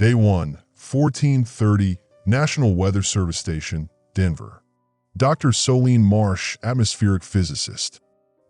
Day 1, 14:30, National Weather Service Station, Denver. Dr. Solene Marsh, atmospheric physicist.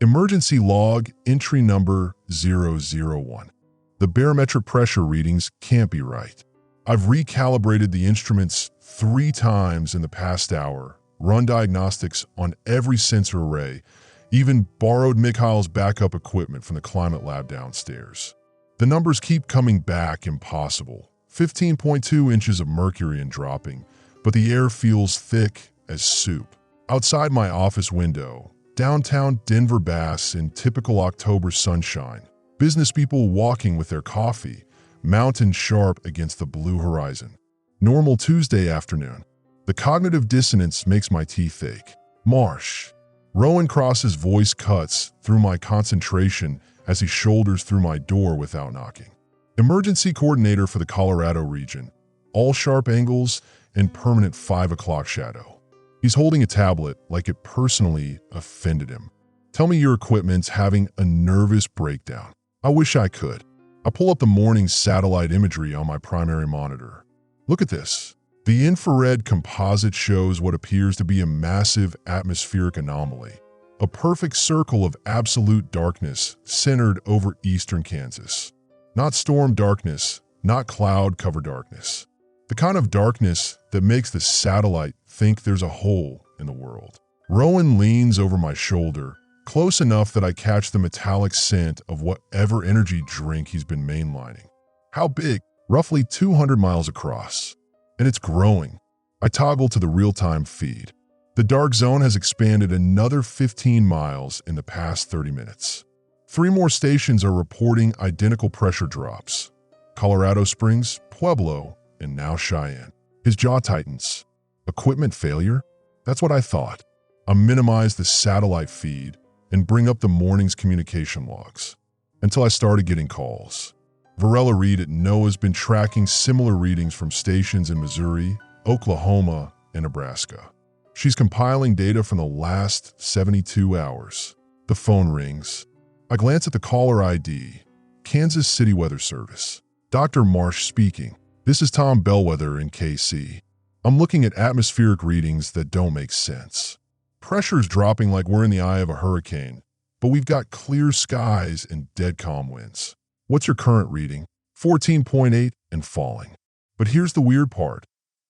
Emergency log, entry number 001. The barometric pressure readings can't be right. I've recalibrated the instruments 3 times in the past hour, run diagnostics on every sensor array, even borrowed Mikhail's backup equipment from the climate lab downstairs. The numbers keep coming back impossible. 15.2 inches of mercury and dropping, but the air feels thick as soup. Outside my office window, downtown Denver basks in typical October sunshine. Business people walking with their coffee, mountain sharp against the blue horizon. Normal Tuesday afternoon. The cognitive dissonance makes my teeth ache. Marsh. Rowan Cross's voice cuts through my concentration as he shoulders through my door without knocking. Emergency coordinator for the Colorado region. All sharp angles and permanent 5 o'clock shadow. He's holding a tablet like it personally offended him. Tell me your equipment's having a nervous breakdown. I wish I could. I pull up the morning satellite imagery on my primary monitor. Look at this. The infrared composite shows what appears to be a massive atmospheric anomaly. A perfect circle of absolute darkness centered over eastern Kansas. Not storm darkness, not cloud-covered darkness. The kind of darkness that makes the satellite think there's a hole in the world. Rowan leans over my shoulder, close enough that I catch the metallic scent of whatever energy drink he's been mainlining. How big? Roughly 200 miles across. And it's growing. I toggle to the real-time feed. The dark zone has expanded another 15 miles in the past 30 minutes. 3 more stations are reporting identical pressure drops. Colorado Springs, Pueblo, and now Cheyenne. His jaw tightens. Equipment failure? That's what I thought. I minimize the satellite feed and bring up the morning's communication logs until I started getting calls. Varela Reed at NOAA's been tracking similar readings from stations in Missouri, Oklahoma, and Nebraska. She's compiling data from the last 72 hours. The phone rings. I glance at the caller ID. Kansas City Weather Service. Dr. Marsh speaking. This is Tom Bellwether in KC. I'm looking at atmospheric readings that don't make sense. Pressure's dropping like we're in the eye of a hurricane, but we've got clear skies and dead calm winds. What's your current reading? 14.8 and falling. But here's the weird part.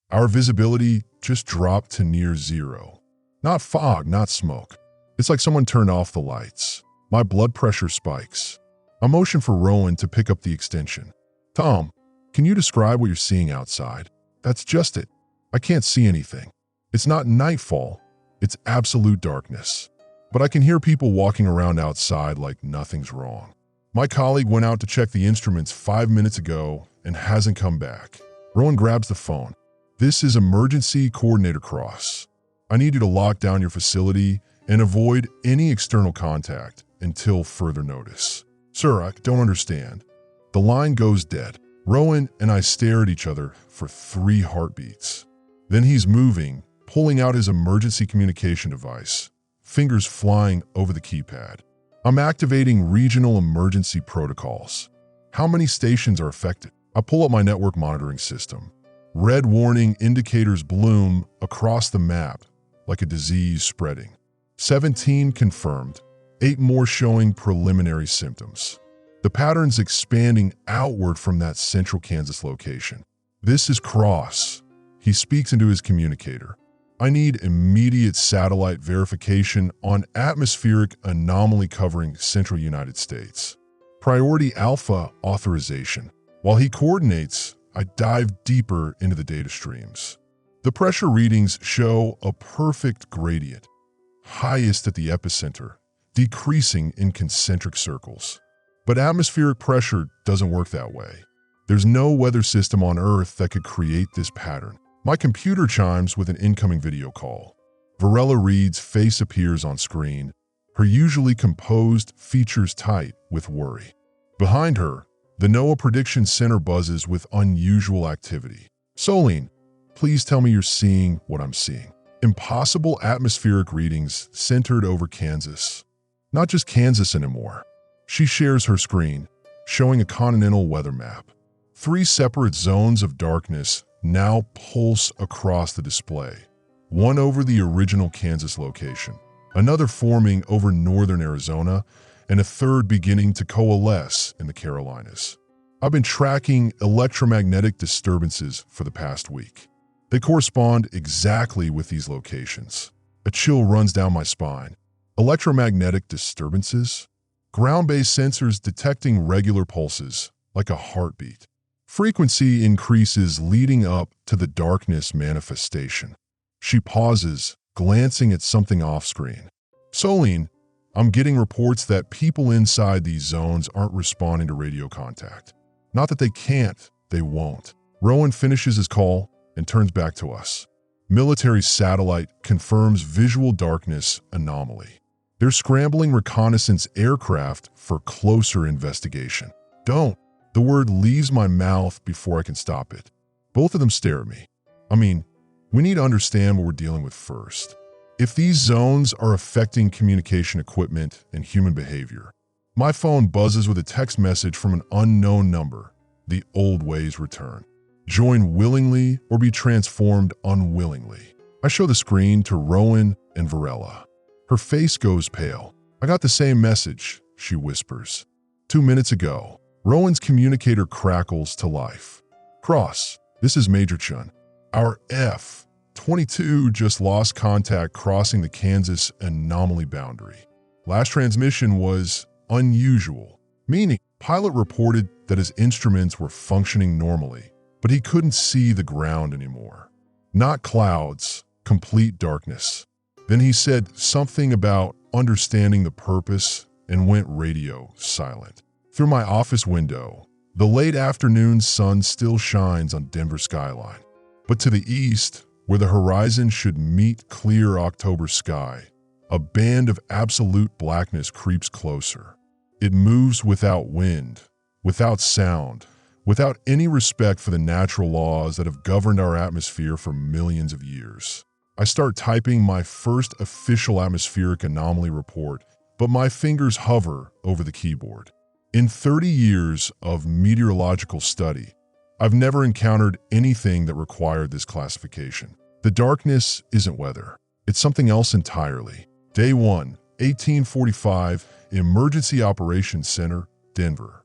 Our visibility just dropped to near 0. Not fog, not smoke. It's like someone turned off the lights. My blood pressure spikes. I motion for Rowan to pick up the extension. Tom, can you describe what you're seeing outside? That's just it. I can't see anything. It's not nightfall. It's absolute darkness. But I can hear people walking around outside like nothing's wrong. My colleague went out to check the instruments 5 minutes ago and hasn't come back. Rowan grabs the phone. This is Emergency Coordinator Cross. I need you to lock down your facility and avoid any external contact until further notice. Sir, I don't understand. The line goes dead. Rowan and I stare at each other for 3 heartbeats. Then he's moving, pulling out his emergency communication device, fingers flying over the keypad. I'm activating regional emergency protocols. How many stations are affected? I pull up my network monitoring system. Red warning indicators bloom across the map like a disease spreading. 17 confirmed, 8 more showing preliminary symptoms. The pattern's expanding outward from that central Kansas location. This is Cross. He speaks into his communicator. I need immediate satellite verification on atmospheric anomaly covering central United States. Priority Alpha authorization. While he coordinates, I dive deeper into the data streams. The pressure readings show a perfect gradient, highest at the epicenter, decreasing in concentric circles. But atmospheric pressure doesn't work that way. There's no weather system on Earth that could create this pattern. My computer chimes with an incoming video call. Varela Reed's face appears on screen, her usually composed features tight with worry. Behind her, the NOAA Prediction Center buzzes with unusual activity. Solene, please tell me you're seeing what I'm seeing. Impossible atmospheric readings centered over Kansas. Not just Kansas anymore. She shares her screen, showing a continental weather map. 3 separate zones of darkness now pulse across the display. One over the original Kansas location, another forming over northern Arizona, and a third beginning to coalesce in the Carolinas. I've been tracking electromagnetic disturbances for the past week. They correspond exactly with these locations. A chill runs down my spine. Electromagnetic disturbances? Ground-based sensors detecting regular pulses, like a heartbeat. Frequency increases leading up to the darkness manifestation. She pauses, glancing at something off-screen. Solene, I'm getting reports that people inside these zones aren't responding to radio contact. Not that they can't, they won't. Rowan finishes his call and turns back to us. Military satellite confirms visual darkness anomaly. They're scrambling reconnaissance aircraft for closer investigation. Don't. The word leaves my mouth before I can stop it. Both of them stare at me. We need to understand what we're dealing with first. If these zones are affecting communication equipment and human behavior, my phone buzzes with a text message from an unknown number. The old ways return. Join willingly or be transformed unwillingly. I show the screen to Rowan and Varela. Her face goes pale. I got the same message, she whispers. 2 minutes ago. Rowan's communicator crackles to life. Cross, this is Major Chun. Our F-22 just lost contact crossing the Kansas anomaly boundary. Last transmission was unusual, meaning pilot reported that his instruments were functioning normally, but he couldn't see the ground anymore. Not clouds, complete darkness. Then he said something about understanding the purpose and went radio silent. Through my office window, the late afternoon sun still shines on Denver skyline. But to the east, where the horizon should meet clear October sky, a band of absolute blackness creeps closer. It moves without wind, without sound, without any respect for the natural laws that have governed our atmosphere for millions of years. I start typing my first official atmospheric anomaly report, but my fingers hover over the keyboard. In 30 years of meteorological study, I've never encountered anything that required this classification. The darkness isn't weather. It's something else entirely. Day 1, 1845, Emergency Operations Center, Denver.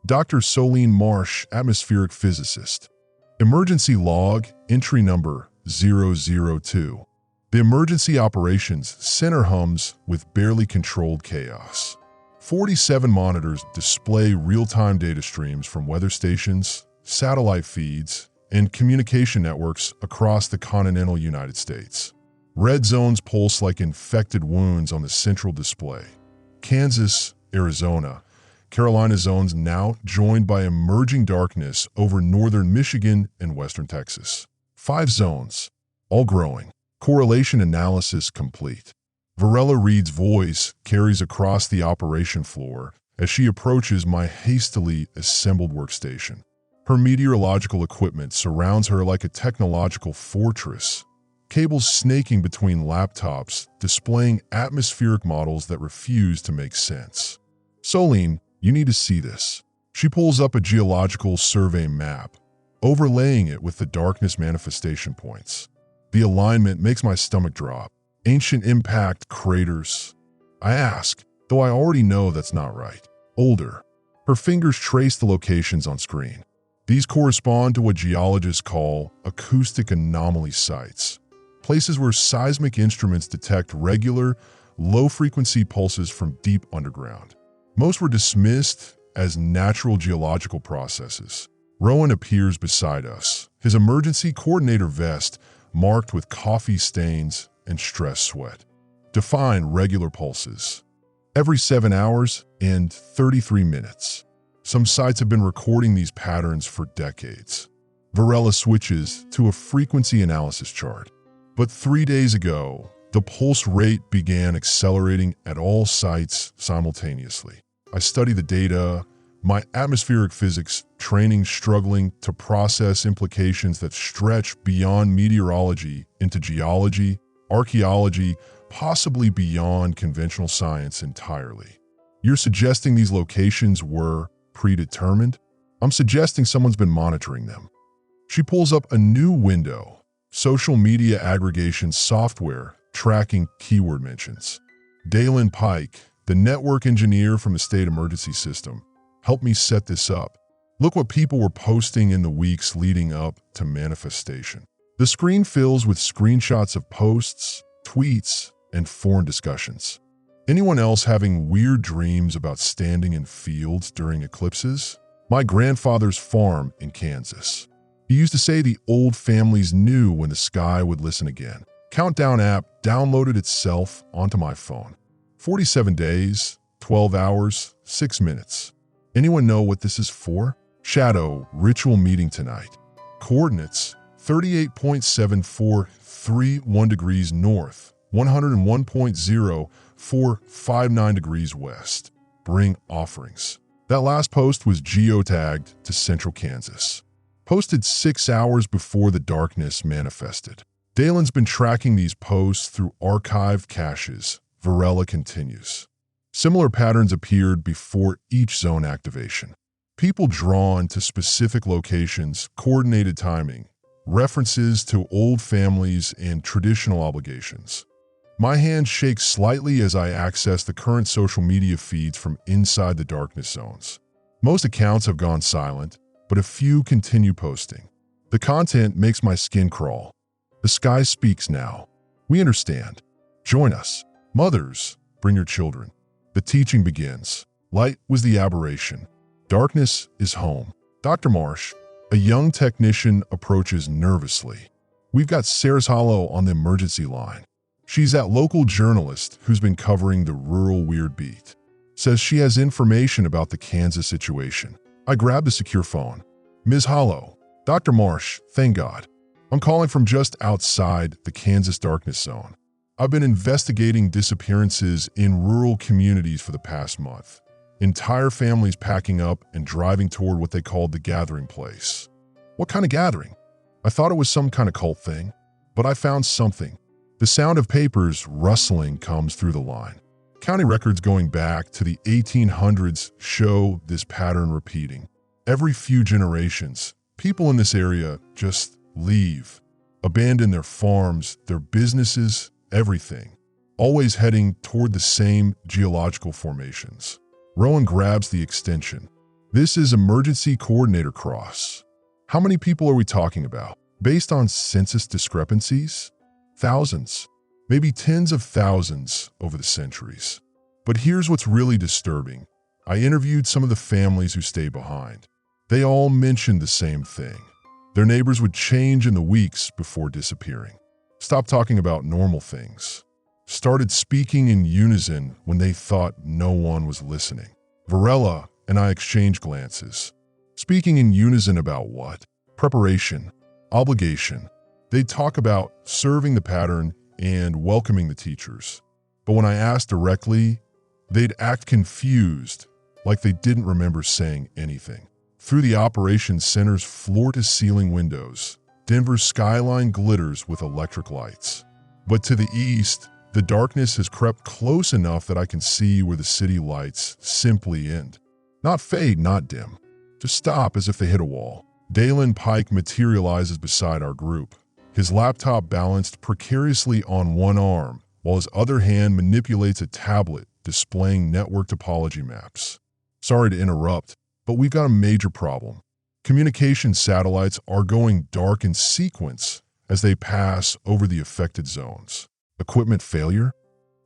Dr. Solene Marsh, atmospheric physicist. Emergency log, entry number 002. The Emergency Operations Center hums with barely controlled chaos. 47 monitors display real-time data streams from weather stations, satellite feeds, and communication networks across the continental United States. Red zones pulse like infected wounds on the central display. Kansas, Arizona, Carolina zones now joined by emerging darkness over northern Michigan and western Texas. 5 zones, all growing. Correlation analysis complete. Varela Reed's voice carries across the operation floor as she approaches my hastily assembled workstation. Her meteorological equipment surrounds her like a technological fortress, cables snaking between laptops, displaying atmospheric models that refuse to make sense. Solene, you need to see this. She pulls up a geological survey map, overlaying it with the darkness manifestation points. The alignment makes my stomach drop. Ancient impact craters. I ask, though I already know that's not right. Older. Her fingers trace the locations on screen. These correspond to what geologists call acoustic anomaly sites, places where seismic instruments detect regular, low-frequency pulses from deep underground. Most were dismissed as natural geological processes. Rowan appears beside us, his emergency coordinator vest marked with coffee stains and stress sweat. Define regular pulses. Every 7 hours and 33 minutes. Some sites have been recording these patterns for decades. Varela switches to a frequency analysis chart. But 3 days ago, the pulse rate began accelerating at all sites simultaneously. I study the data, my atmospheric physics training struggling to process implications that stretch beyond meteorology into geology, archaeology, possibly beyond conventional science entirely. You're suggesting these locations were predetermined? I'm suggesting someone's been monitoring them. She pulls up a new window. Social media aggregation software tracking keyword mentions. Dalen Pike, the network engineer from the state emergency system, helped me set this up. Look what people were posting in the weeks leading up to manifestation. The screen fills with screenshots of posts, tweets, and forum discussions. Anyone else having weird dreams about standing in fields during eclipses? My grandfather's farm in Kansas. He used to say the old families knew when the sky would listen again. Countdown app downloaded itself onto my phone. 47 days, 12 hours, 6 minutes. Anyone know what this is for? Shadow ritual meeting tonight. Coordinates 38.7431 degrees north, 101.0459 degrees west. Bring offerings. That last post was geotagged to Central Kansas. Posted 6 hours before the darkness manifested. Dalen's been tracking these posts through archived caches. Varela continues. Similar patterns appeared before each zone activation. People drawn to specific locations, coordinated timing, references to old families and traditional obligations. My hand shakes slightly as I access the current social media feeds from inside the darkness zones. Most accounts have gone silent, but a few continue posting. The content makes my skin crawl. The sky speaks now. We understand. Join us. Mothers, bring your children. The teaching begins. Light was the aberration. Darkness is home. Dr. Marsh, a young technician, approaches nervously. We've got Sarah's Hollow on the emergency line. She's that local journalist who's been covering the rural weird beat. Says she has information about the Kansas situation. I grab the secure phone. Ms. Hollow, Dr. Marsh, thank God. I'm calling from just outside the Kansas darkness zone. I've been investigating disappearances in rural communities for the past month. Entire families packing up and driving toward what they called the gathering place. What kind of gathering? I thought it was some kind of cult thing, but I found something. The sound of papers rustling comes through the line. County records going back to the 1800s show this pattern repeating. Every few generations, people in this area just leave, abandon their farms, their businesses, everything, always heading toward the same geological formations. Rowan grabs the extension. This is Emergency Coordinator Cross. How many people are we talking about? Based on census discrepancies? Thousands, maybe tens of thousands over the centuries. But here's what's really disturbing. I interviewed some of the families who stayed behind. They all mentioned the same thing. Their neighbors would change in the weeks before disappearing. Stopped talking about normal things. Started speaking in unison when they thought no one was listening. Varela and I exchanged glances. Speaking in unison about what? Preparation, obligation. They'd talk about serving the pattern and welcoming the teachers. But when I asked directly, they'd act confused, like they didn't remember saying anything. Through the operations center's floor-to-ceiling windows, Denver's skyline glitters with electric lights. But to the east, the darkness has crept close enough that I can see where the city lights simply end. Not fade, not dim. Just stop as if they hit a wall. Dalen Pike materializes beside our group, his laptop balanced precariously on one arm, while his other hand manipulates a tablet displaying network topology maps. Sorry to interrupt, but we've got a major problem. Communication satellites are going dark in sequence as they pass over the affected zones. Equipment failure?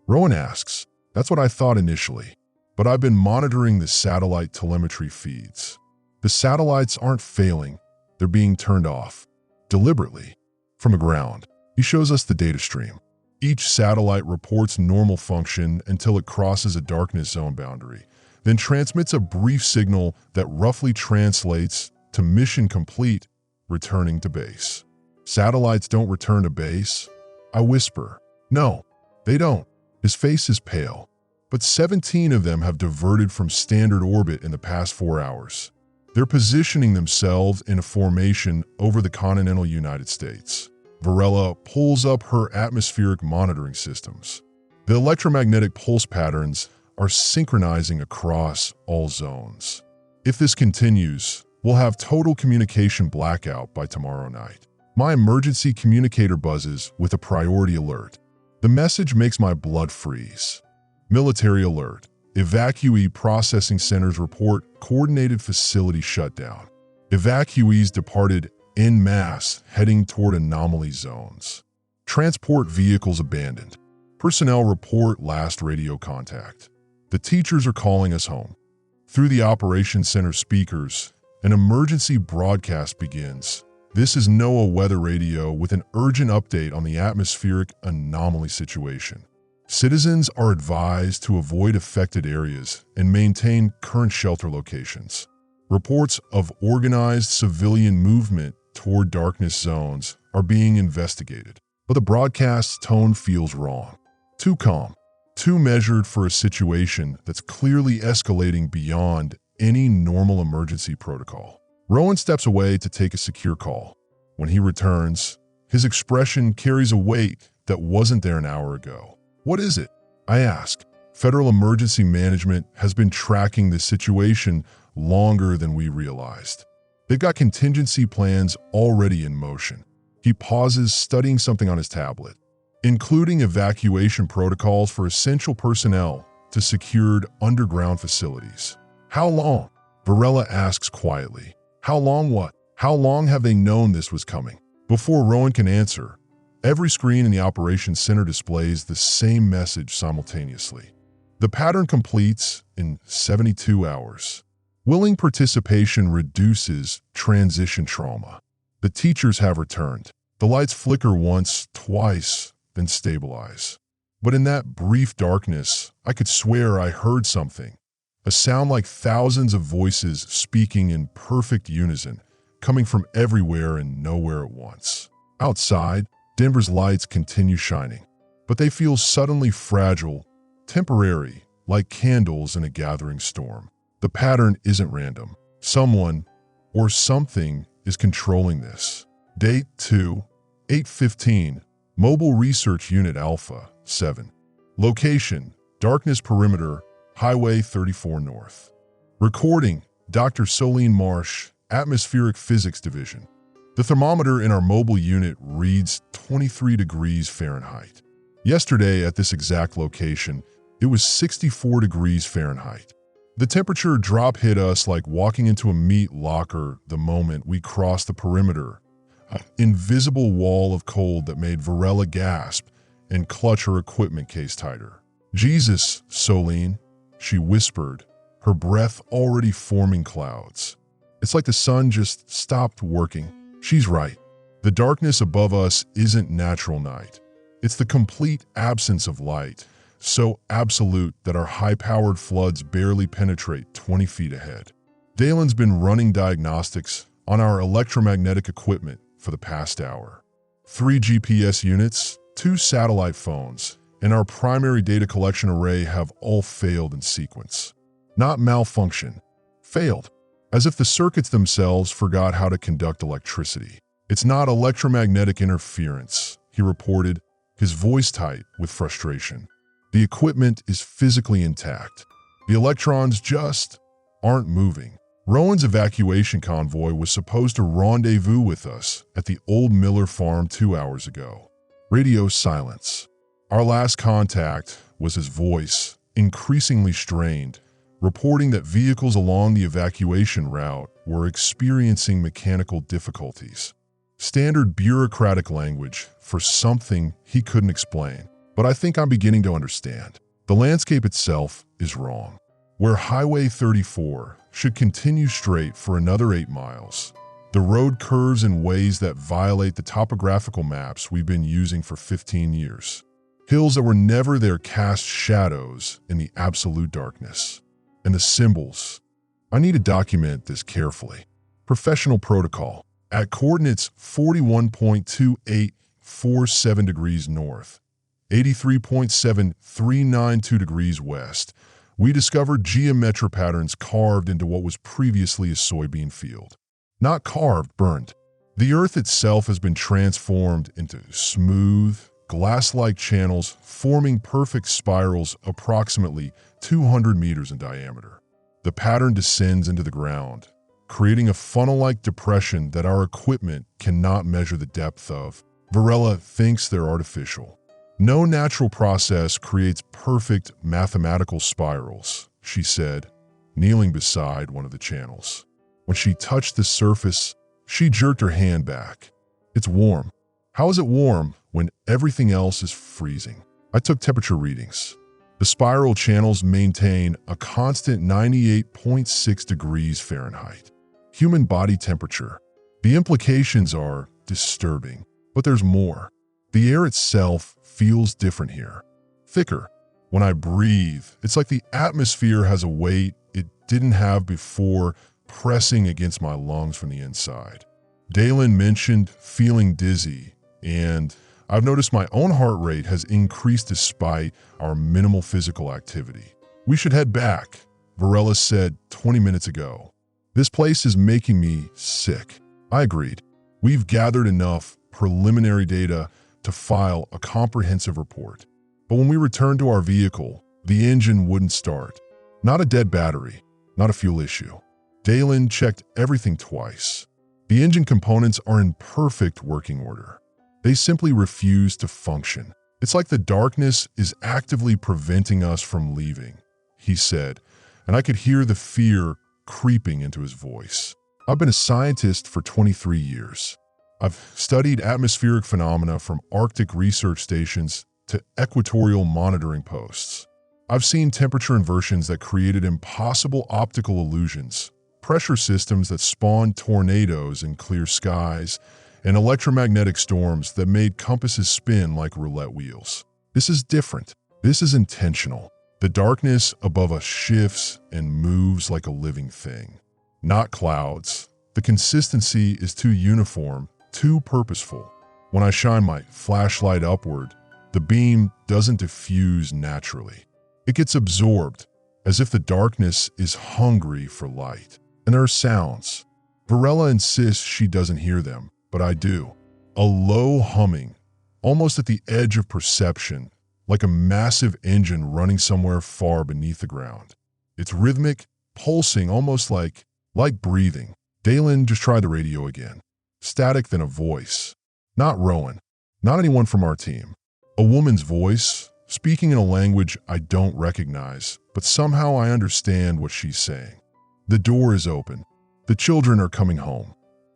Rowan asks. That's what I thought initially, but I've been monitoring the satellite telemetry feeds. The satellites aren't failing, they're being turned off, deliberately. From the ground, he shows us the data stream. Each satellite reports normal function until it crosses a darkness zone boundary, then transmits a brief signal that roughly translates to mission complete, returning to base. Satellites don't return to base? I whisper. No, they don't. His face is pale, but 17 of them have diverted from standard orbit in the past 4 hours. They're positioning themselves in a formation over the continental United States. Varela pulls up her atmospheric monitoring systems. The electromagnetic pulse patterns are synchronizing across all zones. If this continues, We'll have total communication blackout by tomorrow night. My emergency communicator buzzes with a priority alert. The message makes my blood freeze. Military alert. Evacuee processing centers report coordinated facility shutdown. Evacuees departed en masse heading toward anomaly zones. Transport vehicles abandoned. Personnel report last radio contact. The teachers are calling us home. Through the operations center speakers, an emergency broadcast begins. This is NOAA weather radio with an urgent update on the atmospheric anomaly situation. Citizens are advised to avoid affected areas and maintain current shelter locations. Reports of organized civilian movement toward darkness zones are being investigated, but the broadcast's tone feels wrong. Too calm, too measured for a situation that's clearly escalating beyond any normal emergency protocol. Rowan steps away to take a secure call. When he returns, his expression carries a weight that wasn't there an hour ago. What is it? I ask. Federal Emergency Management has been tracking this situation longer than we realized. They've got contingency plans already in motion. He pauses, studying something on his tablet, including evacuation protocols for essential personnel to secured underground facilities. How long? Varela asks quietly. How long what? How long have they known this was coming? Before Rowan can answer, every screen in the operations center displays the same message simultaneously. The pattern completes in 72 hours. Willing participation reduces transition trauma. The teachers have returned. The lights flicker once, twice, then stabilize. But in that brief darkness, I could swear I heard something. A sound like thousands of voices speaking in perfect unison, coming from everywhere and nowhere at once. Outside, Denver's lights continue shining, but they feel suddenly fragile, temporary, like candles in a gathering storm. The pattern isn't random. Someone or something is controlling this. Date 2/8/15, Mobile Research Unit Alpha 7. Location, Darkness Perimeter, Highway 34 North. Recording, Dr. Solene Marsh, Atmospheric Physics Division. The thermometer in our mobile unit reads 23 degrees Fahrenheit. Yesterday at this exact location, it was 64 degrees Fahrenheit. The temperature drop hit us like walking into a meat locker the moment we crossed the perimeter, an invisible wall of cold that made Varela gasp and clutch her equipment case tighter. Jesus, Solene, she whispered, her breath already forming clouds. It's like the sun just stopped working. She's right. The darkness above us isn't natural night. It's the complete absence of light, so absolute that our high-powered floods barely penetrate 20 feet ahead. Dalen's been running diagnostics on our electromagnetic equipment for the past hour. 3 GPS units, 2 satellite phones, and our primary data collection array have all failed in sequence. Not malfunction, failed. As if the circuits themselves forgot how to conduct electricity. It's not electromagnetic interference, he reported, his voice tight with frustration. The equipment is physically intact. The electrons just aren't moving. Rowan's evacuation convoy was supposed to rendezvous with us at the old Miller farm 2 hours ago. Radio silence. Our last contact was his voice, increasingly strained, reporting that vehicles along the evacuation route were experiencing mechanical difficulties. Standard bureaucratic language for something he couldn't explain. But I think I'm beginning to understand. The landscape itself is wrong. Where Highway 34 should continue straight for another 8 miles, the road curves in ways that violate the topographical maps we've been using for 15 years. Hills that were never there cast shadows in the absolute darkness. And the symbols. I need to document this carefully. Professional protocol. At coordinates 41.2847 degrees north, 83.7392 degrees west, we discovered geometric patterns carved into what was previously a soybean field. Not carved, burned. The earth itself has been transformed into smooth, glass-like channels forming perfect spirals approximately 200 meters in diameter. The pattern descends into the ground, creating a funnel-like depression that our equipment cannot measure the depth of. Varela thinks they're artificial. No natural process creates perfect mathematical spirals, she said, kneeling beside one of the channels. When she touched the surface, she jerked her hand back. It's warm. How is it warm when everything else is freezing? I took temperature readings. The spiral channels maintain a constant 98.6 degrees Fahrenheit. Human body temperature. The implications are disturbing, but there's more. The air itself feels different here. Thicker. When I breathe, it's like the atmosphere has a weight it didn't have before, pressing against my lungs from the inside. Dalen mentioned feeling dizzy, and I've noticed my own heart rate has increased despite our minimal physical activity. We should head back, Varela said 20 minutes ago. This place is making me sick. I agreed. We've gathered enough preliminary data to file a comprehensive report. But when we returned to our vehicle, the engine wouldn't start. Not a dead battery, not a fuel issue. Dalen checked everything twice. The engine components are in perfect working order. They simply refuse to function. It's like the darkness is actively preventing us from leaving, he said, and I could hear the fear creeping into his voice. I've been a scientist for 23 years. I've studied atmospheric phenomena from Arctic research stations to equatorial monitoring posts. I've seen temperature inversions that created impossible optical illusions, pressure systems that spawned tornadoes in clear skies, and electromagnetic storms that made compasses spin like roulette wheels. This is different. This is intentional. The darkness above us shifts and moves like a living thing. Not clouds. The consistency is too uniform, too purposeful. When I shine my flashlight upward, the beam doesn't diffuse naturally. It gets absorbed, as if the darkness is hungry for light. And there are sounds. Varela insists she doesn't hear them, but I do. A low humming, almost at the edge of perception, like a massive engine running somewhere far beneath the ground. It's rhythmic, pulsing, almost like breathing. Dalen just tried the radio again. Static, then a voice. Not Rowan. Not anyone from our team. A woman's voice, speaking in a language I don't recognize, but somehow I understand what she's saying. The door is open. The children are coming home.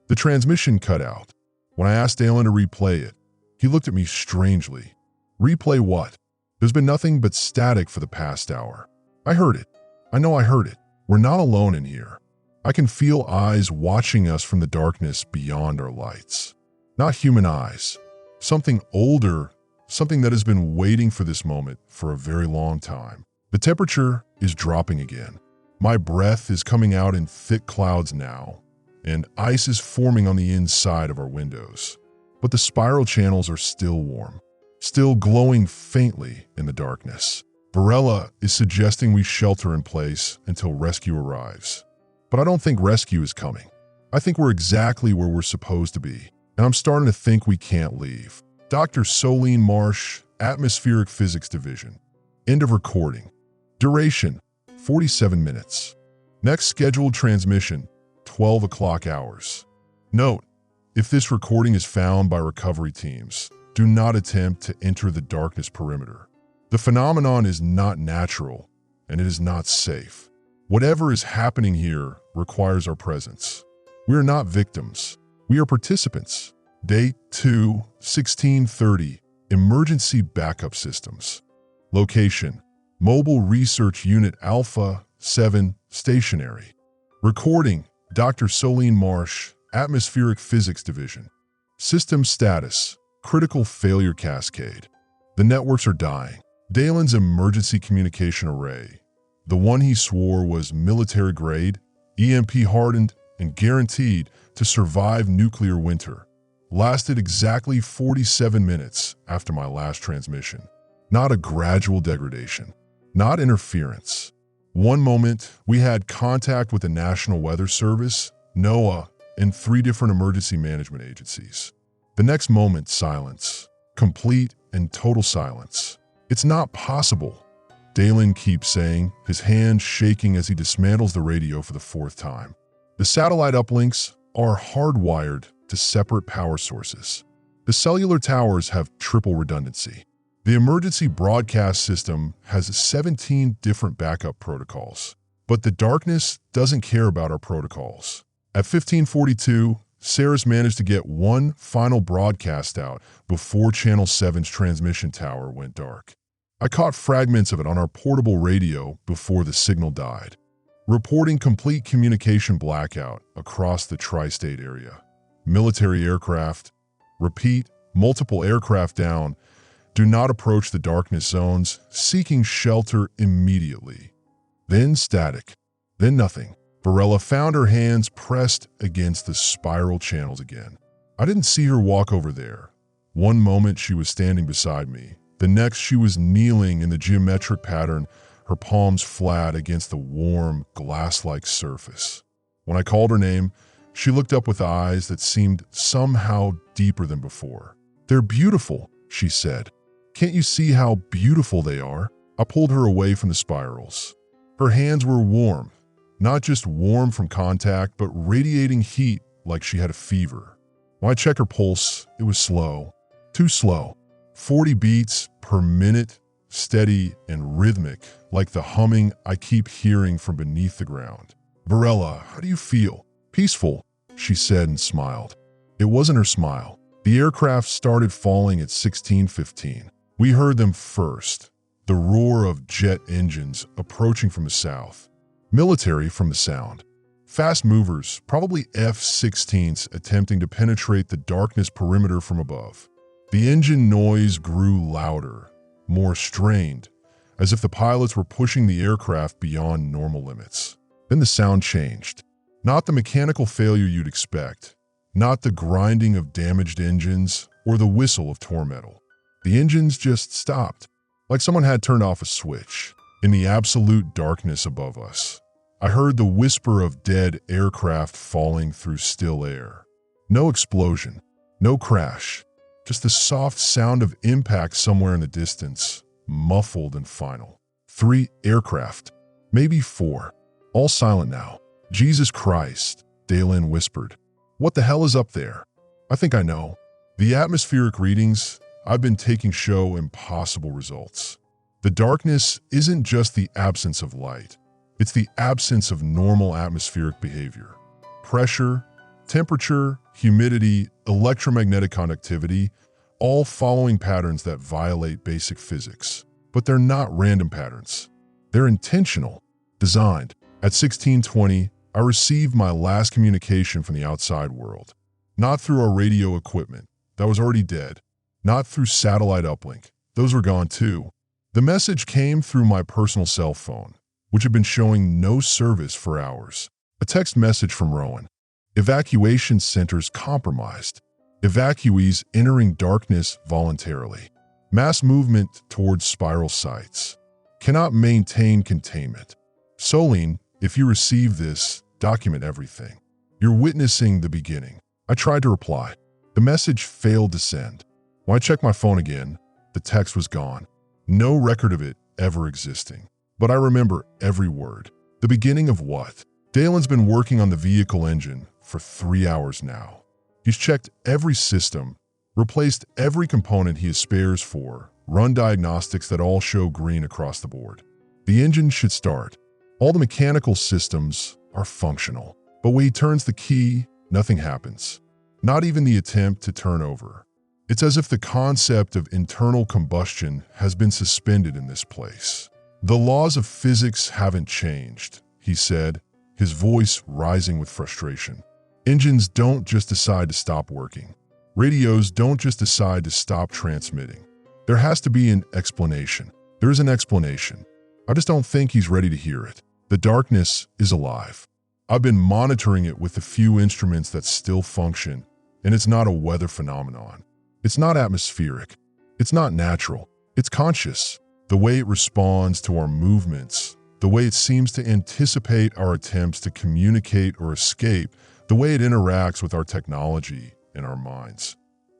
The transmission cut out. When I asked Dalen to replay it, he looked at me strangely. Replay what? There's been nothing but static for the past hour. I heard it. I know I heard it. We're not alone in here. I can feel eyes watching us from the darkness beyond our lights. Not human eyes. Something older, something that has been waiting for this moment for a very long time. The temperature is dropping again. My breath is coming out in thick clouds now, and ice is forming on the inside of our windows. But the spiral channels are still warm, still glowing faintly in the darkness. Varela is suggesting we shelter in place until rescue arrives. But I don't think rescue is coming. I think we're exactly where we're supposed to be, and I'm starting to think we can't leave. Dr. Solene Marsh, Atmospheric Physics Division. End of recording. Duration, 47 minutes. Next scheduled transmission, 12 o'clock hours. Note, if this recording is found by recovery teams, do not attempt to enter the darkness perimeter. The phenomenon is not natural, and it is not safe. Whatever is happening here requires our presence. We are not victims. We are participants. Date 2, 1630, Emergency Backup Systems. Location, Mobile Research Unit Alpha 7, Stationary. Recording, Dr. Solene Marsh, Atmospheric Physics Division. System status, critical failure cascade. The networks are dying. Dalen's emergency communication array, the one he swore was military grade, EMP hardened, and guaranteed to survive nuclear winter, lasted exactly 47 minutes after my last transmission. Not a gradual degradation, not interference. One moment, we had contact with the National Weather Service, NOAA, and 3 different emergency management agencies. The next moment, silence. Complete and total silence. It's not possible, Dalen keeps saying, his hand shaking as he dismantles the radio for the 4th time. The satellite uplinks are hardwired to separate power sources. The cellular towers have triple redundancy. The emergency broadcast system has 17 different backup protocols. But the darkness doesn't care about our protocols. At 1542, Saris managed to get one final broadcast out before Channel 7's transmission tower went dark. I caught fragments of it on our portable radio before the signal died, reporting complete communication blackout across the tri-state area. Military aircraft, repeat, multiple aircraft down, do not approach the darkness zones, seeking shelter immediately. Then static, then nothing. Varela found her hands pressed against the spiral channels again. I didn't see her walk over there. One moment she was standing beside me. The next she was kneeling in the geometric pattern, her palms flat against the warm, glass-like surface. When I called her name, she looked up with eyes that seemed somehow deeper than before. "They're beautiful," she said. "Can't you see how beautiful they are?" I pulled her away from the spirals. Her hands were warm, not just warm from contact, but radiating heat like she had a fever. When I checked her pulse, it was slow, too slow. 40 beats per minute, steady and rhythmic, like the humming I keep hearing from beneath the ground. "Varela, how do you feel?" "Peaceful," she said and smiled. It wasn't her smile. The aircraft started falling at 16:15. We heard them first, the roar of jet engines approaching from the south. Military from the sound. Fast movers, probably F-16s, attempting to penetrate the darkness perimeter from above. The engine noise grew louder, more strained, as if the pilots were pushing the aircraft beyond normal limits. Then the sound changed. Not the mechanical failure you'd expect, not the grinding of damaged engines or the whistle of torn metal. The engines just stopped, like someone had turned off a switch. In the absolute darkness above us, I heard the whisper of dead aircraft falling through still air. No explosion, no crash, just the soft sound of impact somewhere in the distance, muffled and final. 3 aircraft, maybe 4, all silent now. "Jesus Christ," Dalen whispered. "What the hell is up there?" "I think I know." The atmospheric readings I've been taking show impossible results. The darkness isn't just the absence of light. It's the absence of normal atmospheric behavior. Pressure, temperature, humidity, electromagnetic conductivity, all following patterns that violate basic physics. But they're not random patterns. They're intentional, designed. At 16:20, I received my last communication from the outside world. Not through our radio equipment, that was already dead. Not through satellite uplink, those were gone too. The message came through my personal cell phone, which had been showing no service for hours. A text message from Rowan. "Evacuation centers compromised. Evacuees entering darkness voluntarily. Mass movement towards spiral sites. Cannot maintain containment. Solene, if you receive this, document everything. You're witnessing the beginning." I tried to reply. The message failed to send. When I checked my phone again, the text was gone. No record of it ever existing. But I remember every word. The beginning of what? Dalen's been working on the vehicle engine for 3 hours now. He's checked every system, replaced every component he has spares for, run diagnostics that all show green across the board. The engine should start. All the mechanical systems are functional. But when he turns the key, nothing happens. Not even the attempt to turn over. It's as if the concept of internal combustion has been suspended in this place. "The laws of physics haven't changed," he said, his voice rising with frustration. "Engines don't just decide to stop working. Radios don't just decide to stop transmitting. There has to be an explanation. There is an explanation. I just don't think he's ready to hear it. The darkness is alive. I've been monitoring it with the few instruments that still function, and it's not a weather phenomenon. It's not atmospheric. It's not natural. It's conscious. The way it responds to our movements, the way it seems to anticipate our attempts to communicate or escape, the way it interacts with our technology and our minds.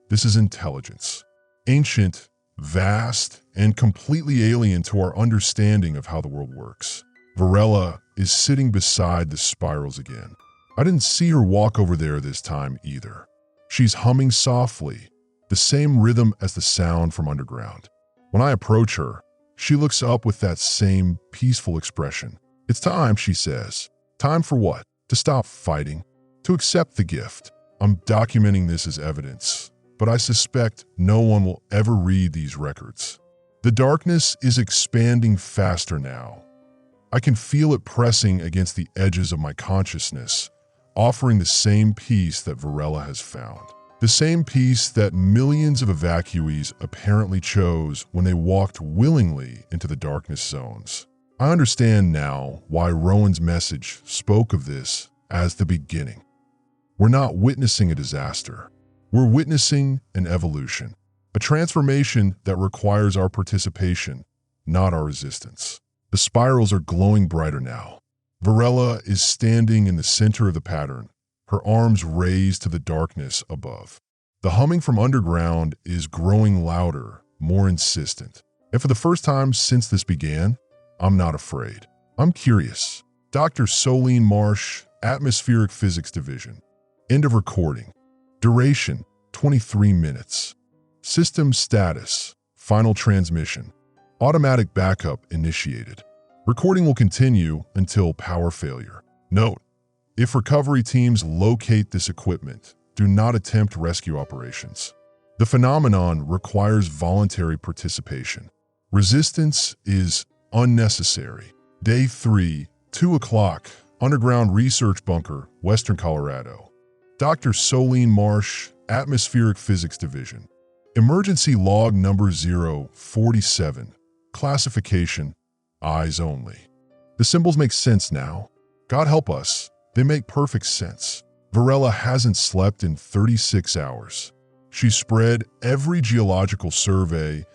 This is intelligence. Ancient, vast, and completely alien to our understanding of how the world works. Varela is sitting beside the spirals again. I didn't see her walk over there this time either. She's humming softly, the same rhythm as the sound from underground. When I approach her, she looks up with that same peaceful expression. "It's time," she says. "Time for what? To stop fighting? To accept the gift." I'm documenting this as evidence, but I suspect no one will ever read these records. The darkness is expanding faster now. I can feel it pressing against the edges of my consciousness, offering the same peace that Varela has found. The same peace that millions of evacuees apparently chose when they walked willingly into the darkness zones. I understand now why Rowan's message spoke of this as the beginning. We're not witnessing a disaster. We're witnessing an evolution, a transformation that requires our participation, not our resistance. The spirals are glowing brighter now. Varela is standing in the center of the pattern, her arms raised to the darkness above. The humming from underground is growing louder, more insistent. And for the first time since this began, I'm not afraid. I'm curious. Dr. Solene Marsh, Atmospheric Physics Division. End of recording. Duration, 23 minutes. System status, final transmission. Automatic backup initiated. Recording will continue until power failure. Note: if recovery teams locate this equipment, do not attempt rescue operations. The phenomenon requires voluntary participation. Resistance is unnecessary. Day 3, 2 o'clock, Underground Research Bunker, Western Colorado. Dr. Solene Marsh, Atmospheric Physics Division. Emergency log number 047. Classification: eyes only. The symbols make sense now. God help us, they make perfect sense. Varela hasn't slept in 36 hours. She spread every geological survey,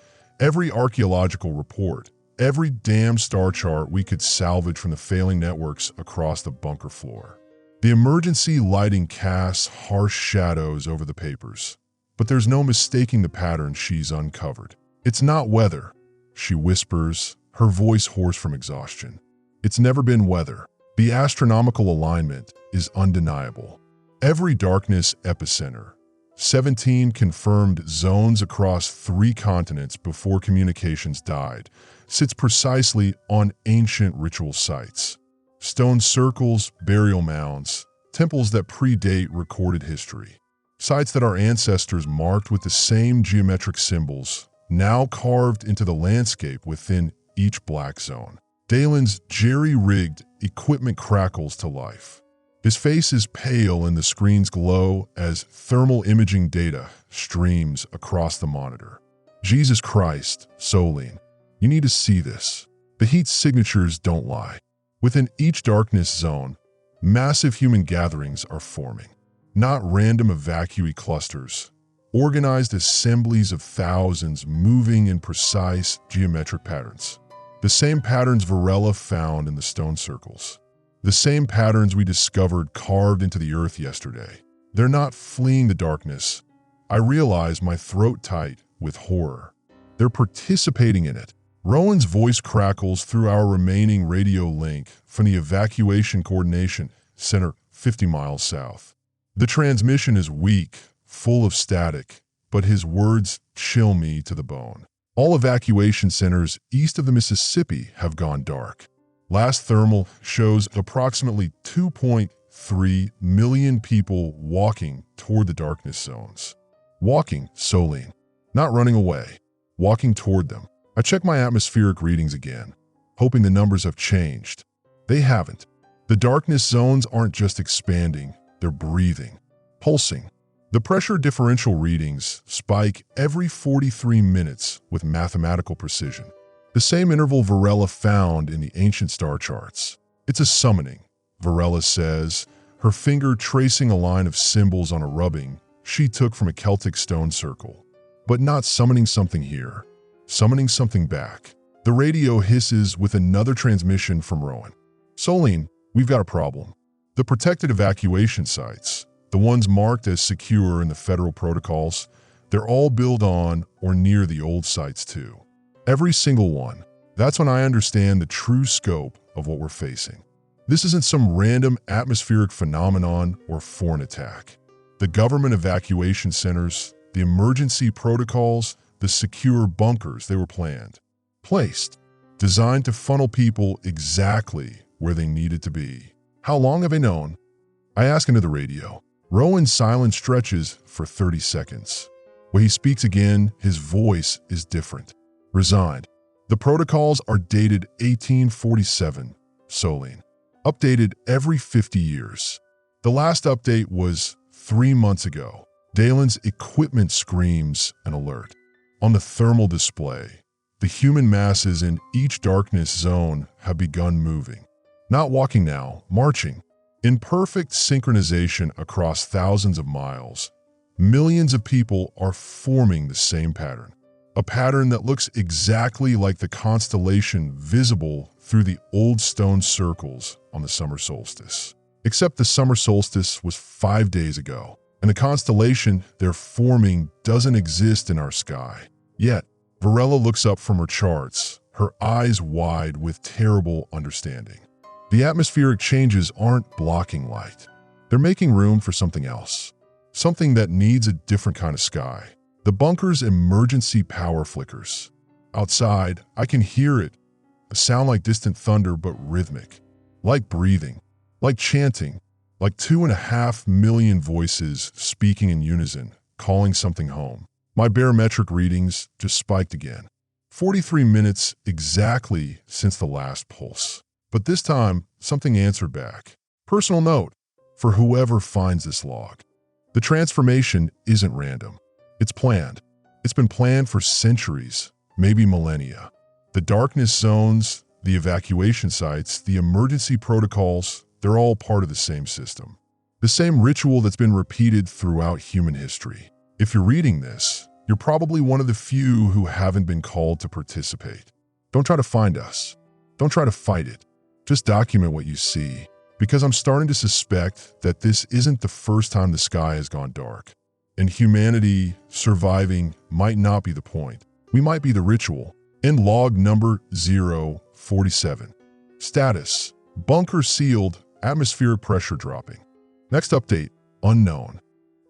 every archaeological report, every damn star chart we could salvage from the failing networks across the bunker floor. The emergency lighting casts harsh shadows over the papers, but there's no mistaking the pattern she's uncovered. "It's not weather," she whispers, her voice hoarse from exhaustion. "It's never been weather. The astronomical alignment is undeniable. Every darkness epicenter, 17 confirmed zones across 3 continents before communications died, sits precisely on ancient ritual sites. Stone circles, burial mounds, temples that predate recorded history. Sites that our ancestors marked with the same geometric symbols, now carved into the landscape within each black zone." Dalen's jerry-rigged equipment crackles to life. His face is pale in the screen's glow as thermal imaging data streams across the monitor. "Jesus Christ, Solene, you need to see this. The heat signatures don't lie. Within each darkness zone, massive human gatherings are forming. Not random evacuee clusters, organized assemblies of thousands moving in precise geometric patterns. The same patterns Varela found in the stone circles. The same patterns we discovered carved into the earth yesterday. They're not fleeing the darkness. I realize my throat tight with horror. They're participating in it." Rowan's voice crackles through our remaining radio link from the Evacuation Coordination Center 50 miles south. The transmission is weak, full of static, but his words chill me to the bone. "All evacuation centers east of the Mississippi have gone dark. Last thermal shows approximately 2.3 million people walking toward the darkness zones." Walking, Solene. Not running away. Walking toward them. I check my atmospheric readings again, hoping the numbers have changed. They haven't. The darkness zones aren't just expanding, they're breathing, pulsing. The pressure differential readings spike every 43 minutes with mathematical precision. The same interval Varela found in the ancient star charts. "It's a summoning," Varela says, her finger tracing a line of symbols on a rubbing she took from a Celtic stone circle. "But not summoning something here. Summoning something back." The radio hisses with another transmission from Rowan. "Solene, we've got a problem. The protected evacuation sites, the ones marked as secure in the federal protocols, they're all built on or near the old sites too. Every single one." That's when I understand the true scope of what we're facing. This isn't some random atmospheric phenomenon or foreign attack. The government evacuation centers, the emergency protocols, the secure bunkers, they were planned, placed, designed to funnel people exactly where they needed to be. How long have they known? I ask into the radio. Rowan's silence stretches for 30 seconds. When he speaks again, his voice is different, resigned. The protocols are dated 1847, Solene. Updated every 50 years. The last update was 3 months ago. Dalen's equipment screams an alert. On the thermal display, the human masses in each darkness zone have begun moving. Not walking now, marching. In perfect synchronization across thousands of miles, millions of people are forming the same pattern. A pattern that looks exactly like the constellation visible through the old stone circles on the summer solstice. Except the summer solstice was 5 days ago, and the constellation they're forming doesn't exist in our sky. Yet, Varela looks up from her charts, her eyes wide with terrible understanding. The atmospheric changes aren't blocking light. They're making room for something else. Something that needs a different kind of sky. The bunker's emergency power flickers. Outside, I can hear it. A sound like distant thunder but rhythmic. Like breathing. Like chanting. Like 2.5 million voices speaking in unison, calling something home. My barometric readings just spiked again. 43 minutes exactly since the last pulse. But this time, something answered back. Personal note, for whoever finds this log. The transformation isn't random. It's planned. It's been planned for centuries, maybe millennia. The darkness zones, the evacuation sites, the emergency protocols, they're all part of the same system. The same ritual that's been repeated throughout human history. If you're reading this, you're probably one of the few who haven't been called to participate. Don't try to find us. Don't try to fight it. Just document what you see, because I'm starting to suspect that this isn't the first time the sky has gone dark. And humanity surviving might not be the point. We might be the ritual. End log number 047. Status: bunker sealed, atmospheric pressure dropping. Next update: unknown.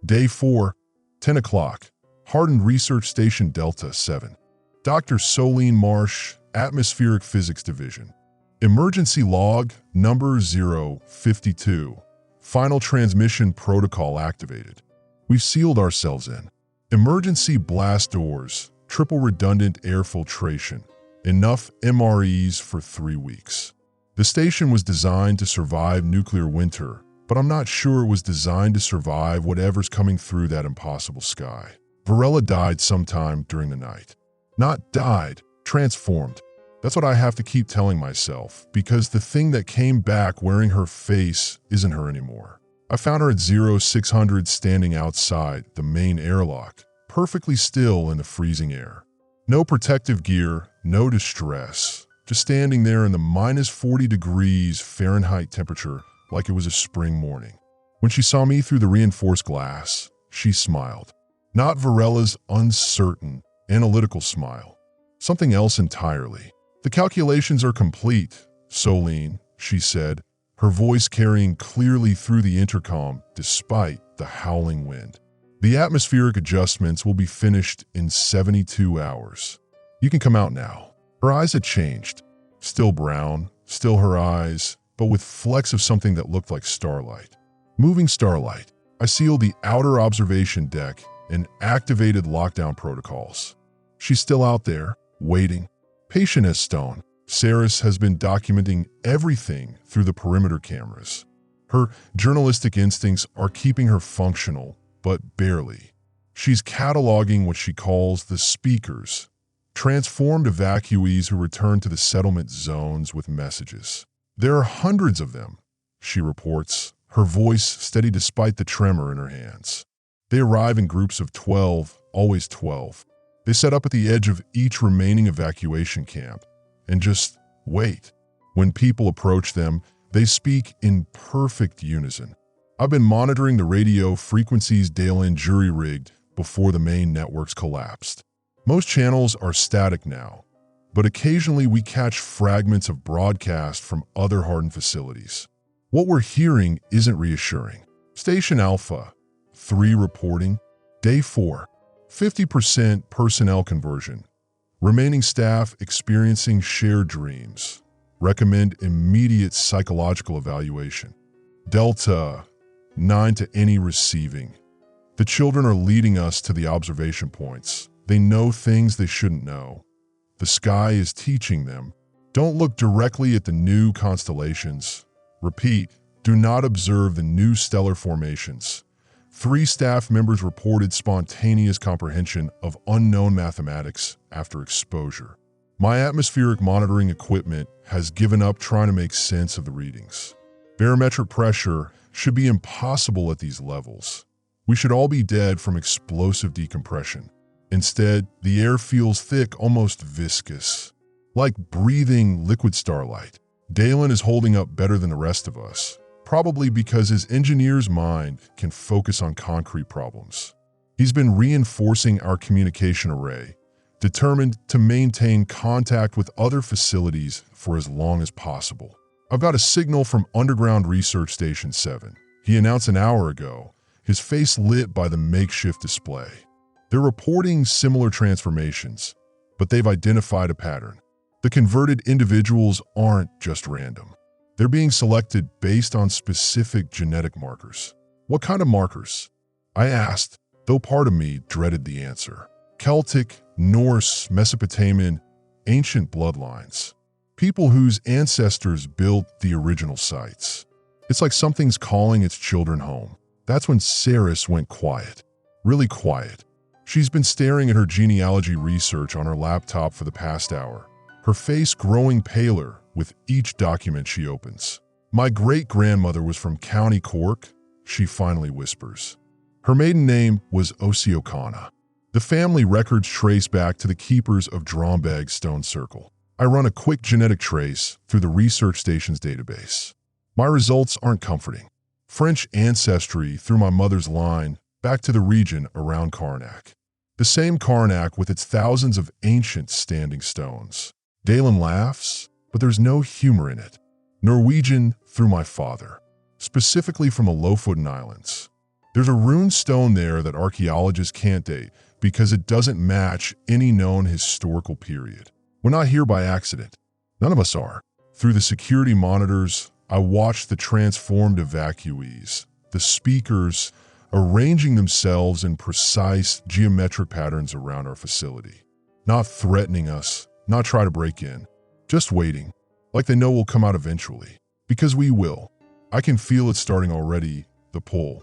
Day 4, 10 o'clock. Hardened Research Station Delta 7. Dr. Solene Marsh, Atmospheric Physics Division. Emergency log number 052. Final transmission protocol activated. We've sealed ourselves in. Emergency blast doors, triple redundant air filtration, enough MREs for 3 weeks. The station was designed to survive nuclear winter, but I'm not sure it was designed to survive whatever's coming through that impossible sky. Varela died sometime during the night. Not died, transformed. That's what I have to keep telling myself, because the thing that came back wearing her face isn't her anymore. I found her at 0600 standing outside the main airlock, perfectly still in the freezing air. No protective gear, no distress, just standing there in the minus 40 degrees Fahrenheit temperature like it was a spring morning. When she saw me through the reinforced glass, she smiled. Not Varela's uncertain, analytical smile. Something else entirely. The calculations are complete, Solene, she said, her voice carrying clearly through the intercom despite the howling wind. The atmospheric adjustments will be finished in 72 hours. You can come out now. Her eyes had changed. Still brown, still her eyes, but with flecks of something that looked like starlight. Moving starlight. I sealed the outer observation deck and activated lockdown protocols. She's still out there, waiting. Patient as stone, Saris has been documenting everything through the perimeter cameras. Her journalistic instincts are keeping her functional, but barely. She's cataloging what she calls the speakers, transformed evacuees who return to the settlement zones with messages. There are hundreds of them, she reports, her voice steady despite the tremor in her hands. They arrive in groups of 12, always 12. They set up at the edge of each remaining evacuation camp and just wait. When people approach them, they speak in perfect unison. I've been monitoring the radio frequencies Dalen jury-rigged before the main networks collapsed. Most channels are static now. but occasionally we catch fragments of broadcast from other hardened facilities. What we're hearing isn't reassuring. Station Alpha 3 reporting, Day 4, 50% personnel conversion. Remaining staff experiencing shared dreams. Recommend immediate psychological evaluation. Delta 9 to any receiving. The children are leading us to the observation points. They know things they shouldn't know. The sky is teaching them. Don't look directly at the new constellations. Repeat, do not observe the new stellar formations. 3 staff members reported spontaneous comprehension of unknown mathematics after exposure. My atmospheric monitoring equipment has given up trying to make sense of the readings. Barometric pressure should be impossible at these levels. We should all be dead from explosive decompression. Instead, the air feels thick, almost viscous, like breathing liquid starlight. Dalen is holding up better than the rest of us, probably because his engineer's mind can focus on concrete problems. He's been reinforcing our communication array, determined to maintain contact with other facilities for as long as possible. I've got a signal from Underground Research Station 7. He announced an hour ago, his face lit by the makeshift display. They're reporting similar transformations, but they've identified a pattern. The converted individuals aren't just random. They're being selected based on specific genetic markers. What kind of markers? I asked, though part of me dreaded the answer. Celtic, Norse, Mesopotamian, ancient bloodlines. People whose ancestors built the original sites. It's like something's calling its children home. That's when Saris went quiet. Really quiet. She's been staring at her genealogy research on her laptop for the past hour, her face growing paler with each document she opens. My great-grandmother was from County Cork, she finally whispers. Her maiden name was Osiocana. The family records trace back to the keepers of Drombeg Stone Circle. I run a quick genetic trace through the research station's database. My results aren't comforting. French ancestry through my mother's line back to the region around Karnak. The same Karnak with its thousands of ancient standing stones. Dalen laughs, but there's no humor in it. Norwegian through my father, specifically from the Lofoten Islands. There's a rune stone there that archaeologists can't date because it doesn't match any known historical period. We're not here by accident. None of us are. Through the security monitors, I watched the transformed evacuees, the speakers, arranging themselves in precise geometric patterns around our facility. Not threatening us, not try to break in, just waiting, like they know we'll come out eventually. Because we will. I can feel it starting already, the pull.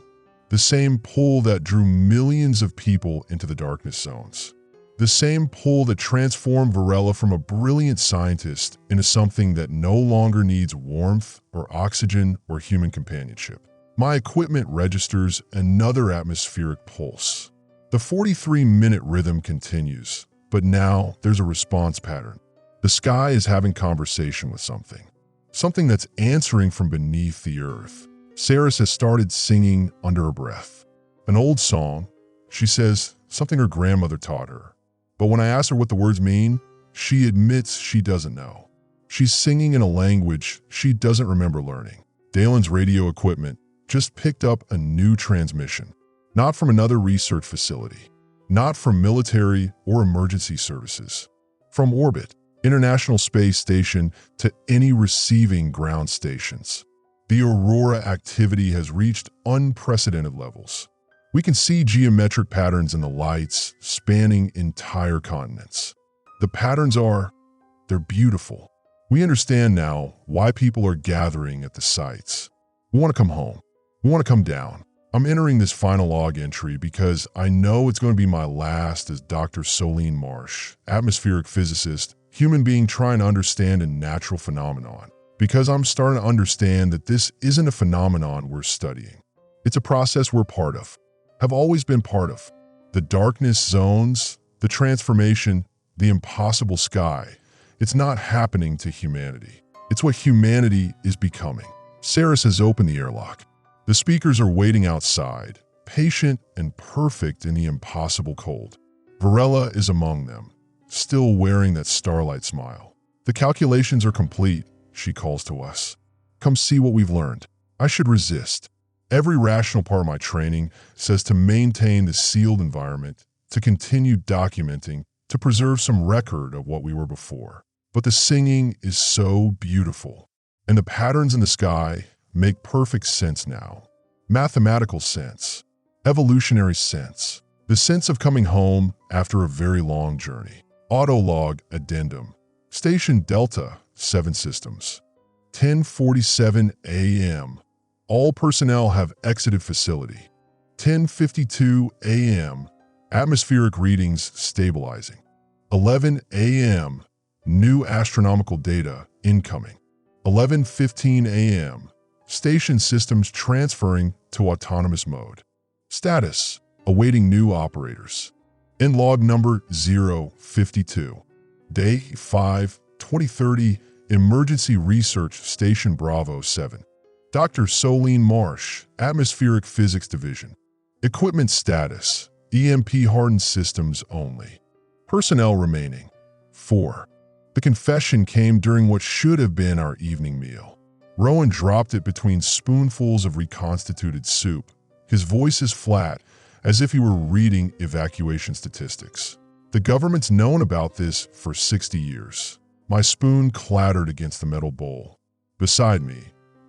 The same pull that drew millions of people into the darkness zones. The same pull that transformed Varela from a brilliant scientist into something that no longer needs warmth or oxygen or human companionship. My equipment registers another atmospheric pulse. The 43-minute rhythm continues, but now there's a response pattern. The sky is having conversation with something. Something that's answering from beneath the earth. Saris has started singing under her breath. An old song, she says, something her grandmother taught her. But when I ask her what the words mean, she admits she doesn't know. She's singing in a language she doesn't remember learning. Dalen's radio equipment just picked up a new transmission. Not from another research facility. Not from military or emergency services. From orbit, International Space Station to any receiving ground stations. The Aurora activity has reached unprecedented levels. We can see geometric patterns in the lights spanning entire continents. The patterns they're beautiful. We understand now why people are gathering at the sites. We want to come home. We want to come down. I'm entering this final log entry because I know it's going to be my last as Dr. Solene Marsh, atmospheric physicist, human being trying to understand a natural phenomenon. Because I'm starting to understand that this isn't a phenomenon we're studying. It's a process we're part of. Have always been part of. The darkness zones, the transformation, the impossible sky. It's not happening to humanity. It's what humanity is becoming. Saris has opened the airlock. The speakers are waiting outside, patient and perfect in the impossible cold. Varela is among them, still wearing that starlight smile. The calculations are complete, she calls to us. Come see what we've learned. I should resist. Every rational part of my training says to maintain the sealed environment, to continue documenting, to preserve some record of what we were before. But the singing is so beautiful, and the patterns in the sky make perfect sense now. Mathematical sense, evolutionary sense, the sense of coming home after a very long journey. Autolog addendum. Station Delta, 7 systems. 10:47 a.m. All personnel have exited facility. 10:52 a.m. Atmospheric readings stabilizing. 11 a.m. New astronomical data incoming. 11:15 a.m. Station systems transferring to autonomous mode. Status: awaiting new operators. In log number 052. Day 5, 2030, Emergency Research Station Bravo 7. Dr. Solene Marsh, Atmospheric Physics Division. Equipment status: EMP-hardened systems only. Personnel remaining: 4. The confession came during what should have been our evening meal. Rowan dropped it between spoonfuls of reconstituted soup. His voice is flat, as if he were reading evacuation statistics. The government's known about this for 60 years. My spoon clattered against the metal bowl. Beside me,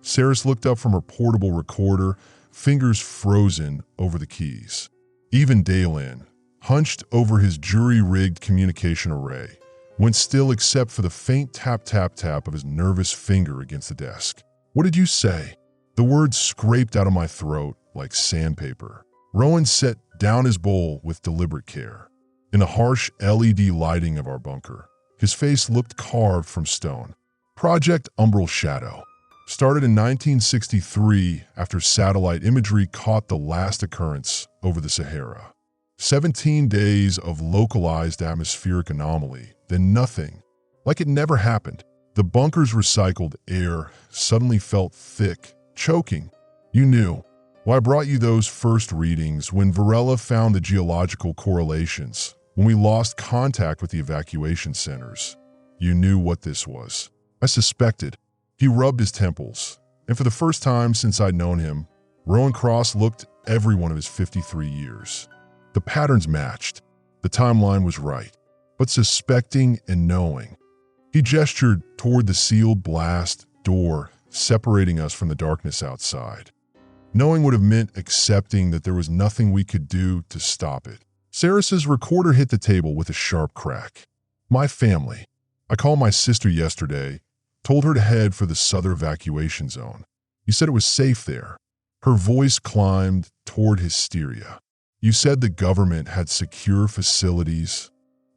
Saris looked up from her portable recorder, fingers frozen over the keys. Even Dalen, hunched over his jury-rigged communication array, went still except for the faint tap-tap-tap of his nervous finger against the desk. "What did you say?" The words scraped out of my throat like sandpaper. Rowan set down his bowl with deliberate care. In the harsh LED lighting of our bunker, his face looked carved from stone. Project Umbral Shadow. Started in 1963 after satellite imagery caught the last occurrence over the Sahara. 17 days of localized atmospheric anomaly, then nothing. Like it never happened. The bunker's recycled air suddenly felt thick, choking. You knew. Well, I brought you those first readings when Varela found the geological correlations, when we lost contact with the evacuation centers. You knew what this was. I suspected. He rubbed his temples, and for the first time since I'd known him, Rowan Cross looked every one of his 53 years. The patterns matched. The timeline was right. But suspecting and knowing. He gestured toward the sealed blast door separating us from the darkness outside. Knowing would have meant accepting that there was nothing we could do to stop it. Saris's recorder hit the table with a sharp crack. My family. I called my sister yesterday, told her to head for the southern evacuation zone. You said it was safe there. Her voice climbed toward hysteria. You said the government had secure facilities.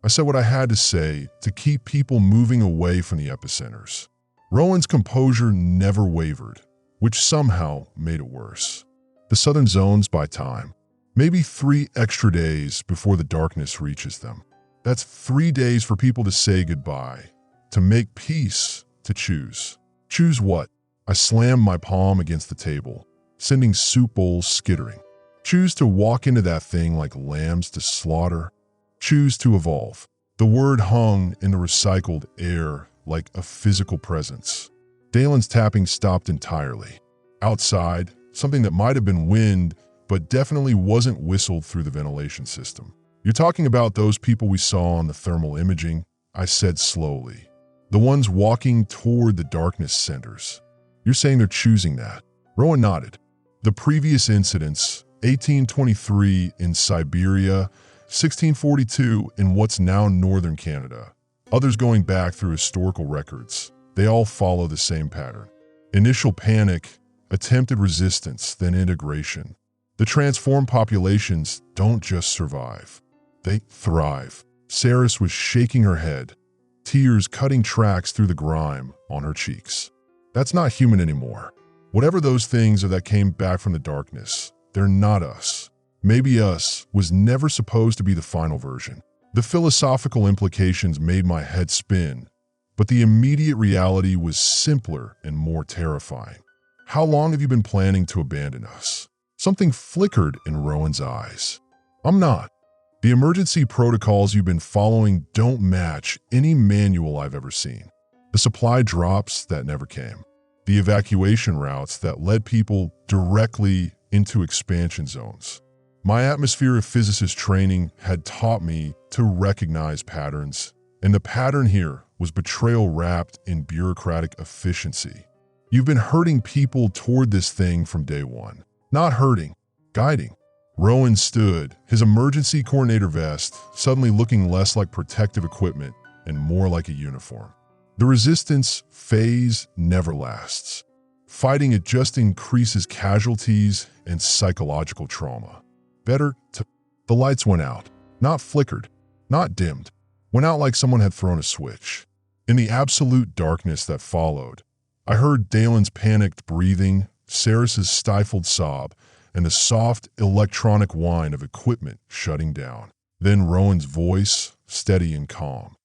I said what I had to say to keep people moving away from the epicenters. Rowan's composure never wavered, which somehow made it worse. The southern zones by time. Maybe 3 extra days before the darkness reaches them. That's 3 days for people to say goodbye, to make peace, to choose. Choose what? I slammed my palm against the table, sending soup bowls skittering. Choose to walk into that thing like lambs to slaughter. Choose to evolve. The word hung in the recycled air like a physical presence. Dalen's tapping stopped entirely. Outside, something that might have been wind, but definitely wasn't whistled through the ventilation system. You're talking about those people we saw on the thermal imaging, I said slowly. The ones walking toward the darkness centers. You're saying they're choosing that. Rowan nodded. The previous incidents, 1823 in Siberia, 1642 in what's now northern Canada. Others going back through historical records. They all follow the same pattern. Initial panic, attempted resistance, then integration. The transformed populations don't just survive. They thrive. Saris was shaking her head, tears cutting tracks through the grime on her cheeks. That's not human anymore. Whatever those things are that came back from the darkness, they're not us. Maybe us was never supposed to be the final version. The philosophical implications made my head spin, but the immediate reality was simpler and more terrifying. How long have you been planning to abandon us? Something flickered in Rowan's eyes. I'm not. The emergency protocols you've been following don't match any manual I've ever seen. The supply drops that never came. The evacuation routes that led people directly into expansion zones. My atmosphere of physicist training had taught me to recognize patterns, and the pattern here was betrayal wrapped in bureaucratic efficiency. You've been herding people toward this thing from day one. Not herding, guiding. Rowan stood, his emergency coordinator vest suddenly looking less like protective equipment and more like a uniform. The resistance phase never lasts. Fighting it just increases casualties and psychological trauma. The lights went out, not flickered, not dimmed, went out like someone had thrown a switch. In the absolute darkness that followed, I heard Dalen's panicked breathing, Saris's stifled sob, and the soft electronic whine of equipment shutting down. Then Rowan's voice, steady and calm.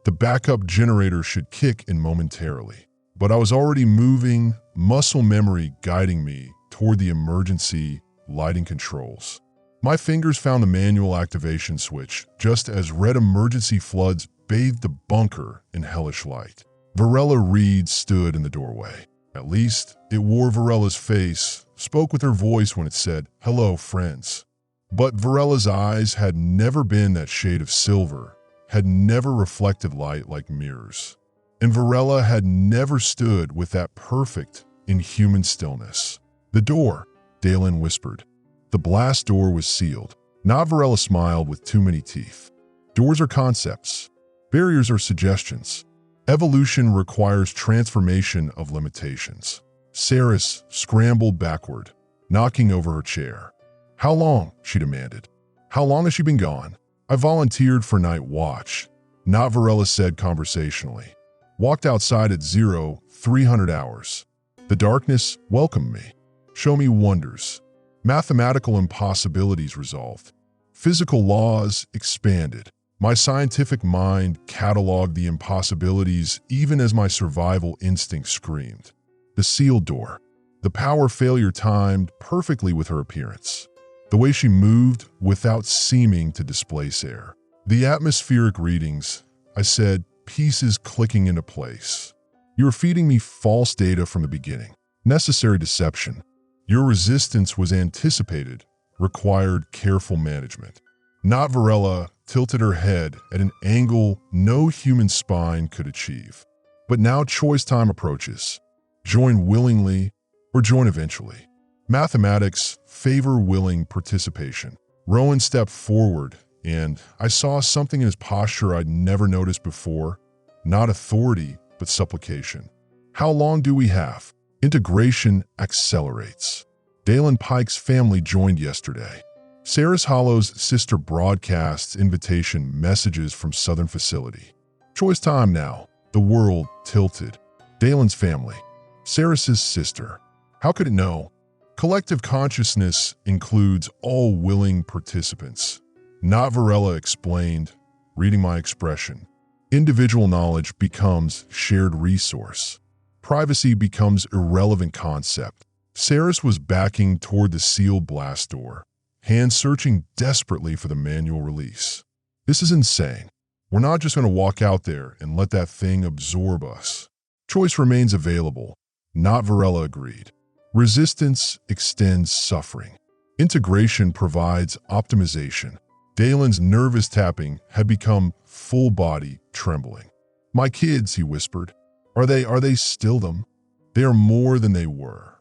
The backup generator should kick in momentarily. But I was already moving, muscle memory guiding me toward the emergency lighting controls. My fingers found the manual activation switch just as red emergency floods bathed the bunker in hellish light. Varela Reed stood in the doorway. At least, it wore Varela's face, spoke with her voice when it said, "Hello, friends." But Varela's eyes had never been that shade of silver, had never reflected light like mirrors. And Varela had never stood with that perfect, inhuman stillness. "The door," Dalen whispered. The blast door was sealed. Not Varela smiled with too many teeth. Doors are concepts. Barriers are suggestions. Evolution requires transformation of limitations. Saris scrambled backward, knocking over her chair. "How long?" she demanded. "How long has she been gone?" "I volunteered for night watch," Not Varela said conversationally. "Walked outside at 0300 hours. The darkness welcomed me. Show me wonders. Mathematical impossibilities resolved. Physical laws expanded. My scientific mind cataloged the impossibilities even as my survival instinct screamed. The sealed door. The power failure timed perfectly with her appearance. The way she moved without seeming to displace air. The atmospheric readings, I said, pieces clicking into place. You were feeding me false data from the beginning. Necessary deception. Your resistance was anticipated, required careful management. Not Varela tilted her head at an angle no human spine could achieve. But now choice time approaches. Join willingly or join eventually. Mathematics favor willing participation. Rowan stepped forward, and I saw something in his posture I'd never noticed before. Not authority, but supplication. "How long do we have?" Integration accelerates. Dalen Pike's family joined yesterday. Saris Hollow's sister broadcasts invitation messages from Southern Facility. Choice time now. The world tilted. Dalen's family. Saris's sister. How could it know? Collective consciousness includes all willing participants. Not Varela explained, reading my expression. Individual knowledge becomes shared resource. Privacy becomes irrelevant concept. Saris was backing toward the sealed blast door, hands searching desperately for the manual release. "This is insane. We're not just going to walk out there and let that thing absorb us. Choice remains available." Not Varela agreed. Resistance extends suffering. Integration provides optimization. Dalen's nervous tapping had become full body trembling. "My kids," he whispered. Are they still them? They are more than they were.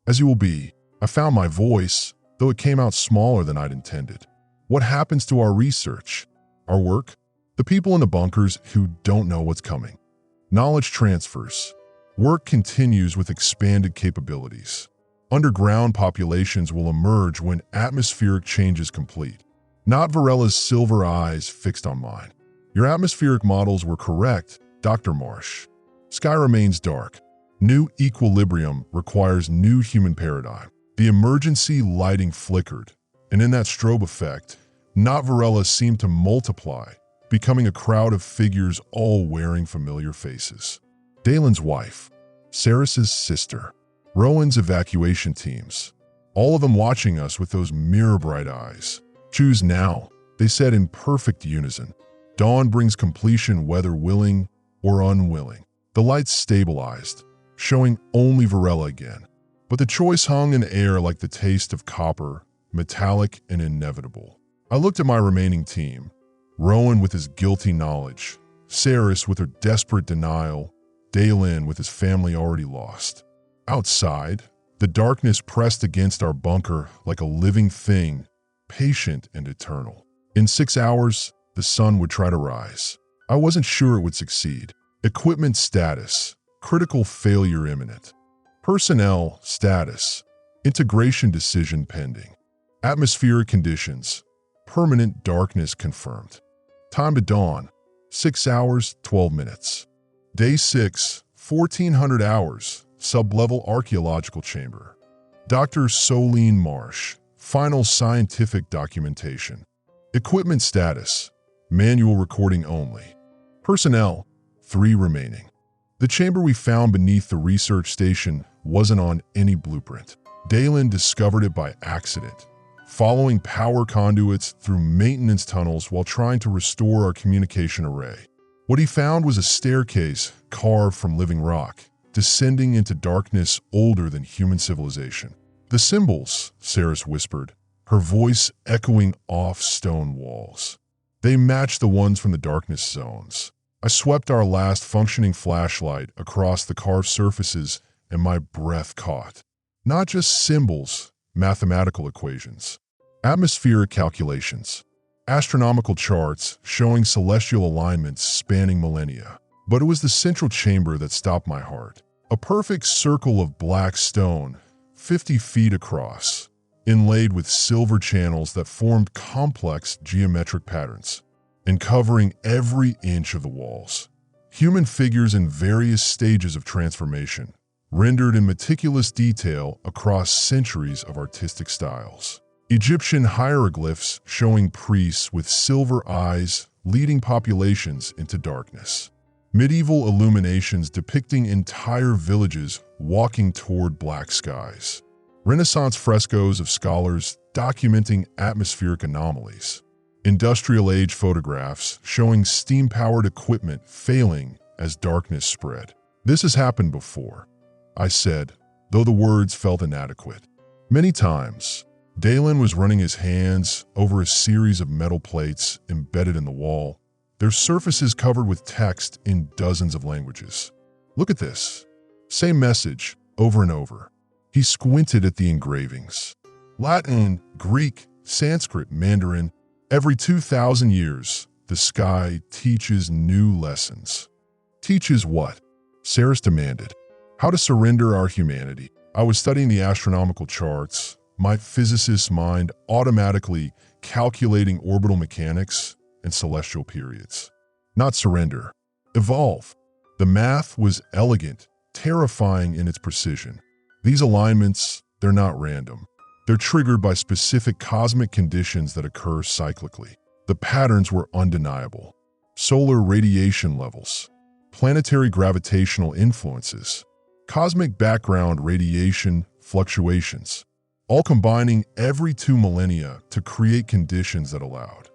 As you will be." I found my voice, though it came out smaller than I'd intended. "What happens to our research? Our work? The people in the bunkers who don't know what's coming. Knowledge transfers. Work continues with expanded capabilities. Underground populations will emerge when atmospheric change is complete." Not Varela's silver eyes fixed on mine. "Your atmospheric models were correct, Dr. Marsh. Sky remains dark. New equilibrium requires new human paradigm." The emergency lighting flickered, and in that strobe effect, Not Varela seemed to multiply, becoming a crowd of figures all wearing familiar faces. Dalen's wife, Saris's sister, Rowan's evacuation teams, all of them watching us with those mirror-bright eyes. "Choose now," They said in perfect unison. Dawn brings completion whether willing or unwilling. The lights stabilized, showing only Varela again. But the choice hung in air like the taste of copper, metallic and inevitable. I looked at my remaining team. Rowan with his guilty knowledge, Saris with her desperate denial, Dalen with his family already lost. Outside, the darkness pressed against our bunker like a living thing, patient and eternal. In 6 hours, the sun would try to rise. I wasn't sure it would succeed. Equipment status, critical failure imminent. Personnel status, integration decision pending. Atmospheric conditions, permanent darkness confirmed. Time to dawn, 6 hours, 12 minutes. Day 6, 1400 hours, sublevel archaeological chamber. Dr. Solene Marsh, final scientific documentation. Equipment status, manual recording only. Personnel, 3 remaining. The chamber we found beneath the research station wasn't on any blueprint. Dalen discovered it by accident, following power conduits through maintenance tunnels while trying to restore our communication array. What he found was a staircase carved from living rock, descending into darkness older than human civilization. The symbols, Saris whispered, her voice echoing off stone walls. They matched the ones from the darkness zones. I swept our last functioning flashlight across the carved surfaces and my breath caught. Not just symbols, mathematical equations. Atmospheric calculations. Astronomical charts showing celestial alignments spanning millennia. But it was the central chamber that stopped my heart. A perfect circle of black stone, 50 feet across, inlaid with silver channels that formed complex geometric patterns, and covering every inch of the walls. Human figures in various stages of transformation, rendered in meticulous detail across centuries of artistic styles. Egyptian hieroglyphs showing priests with silver eyes leading populations into darkness. Medieval illuminations depicting entire villages walking toward black skies. Renaissance frescoes of scholars documenting atmospheric anomalies. Industrial age photographs showing steam-powered equipment failing as darkness spread. This has happened before, I said, though the words felt inadequate. Many times, Dalen was running his hands over a series of metal plates embedded in the wall, their surfaces covered with text in dozens of languages. Look at this. Same message, over and over. He squinted at the engravings. Latin, Greek, Sanskrit, Mandarin. Every 2,000 years, the sky teaches new lessons. Teaches what? Saris demanded. How to surrender our humanity. I was studying the astronomical charts, my physicist's mind automatically calculating orbital mechanics and celestial periods. Not surrender. Evolve. The math was elegant, terrifying in its precision. These alignments, they're not random. They're triggered by specific cosmic conditions that occur cyclically. The patterns were undeniable. Solar radiation levels, planetary gravitational influences, cosmic background radiation fluctuations, all combining every 2 millennia to create conditions that allowed.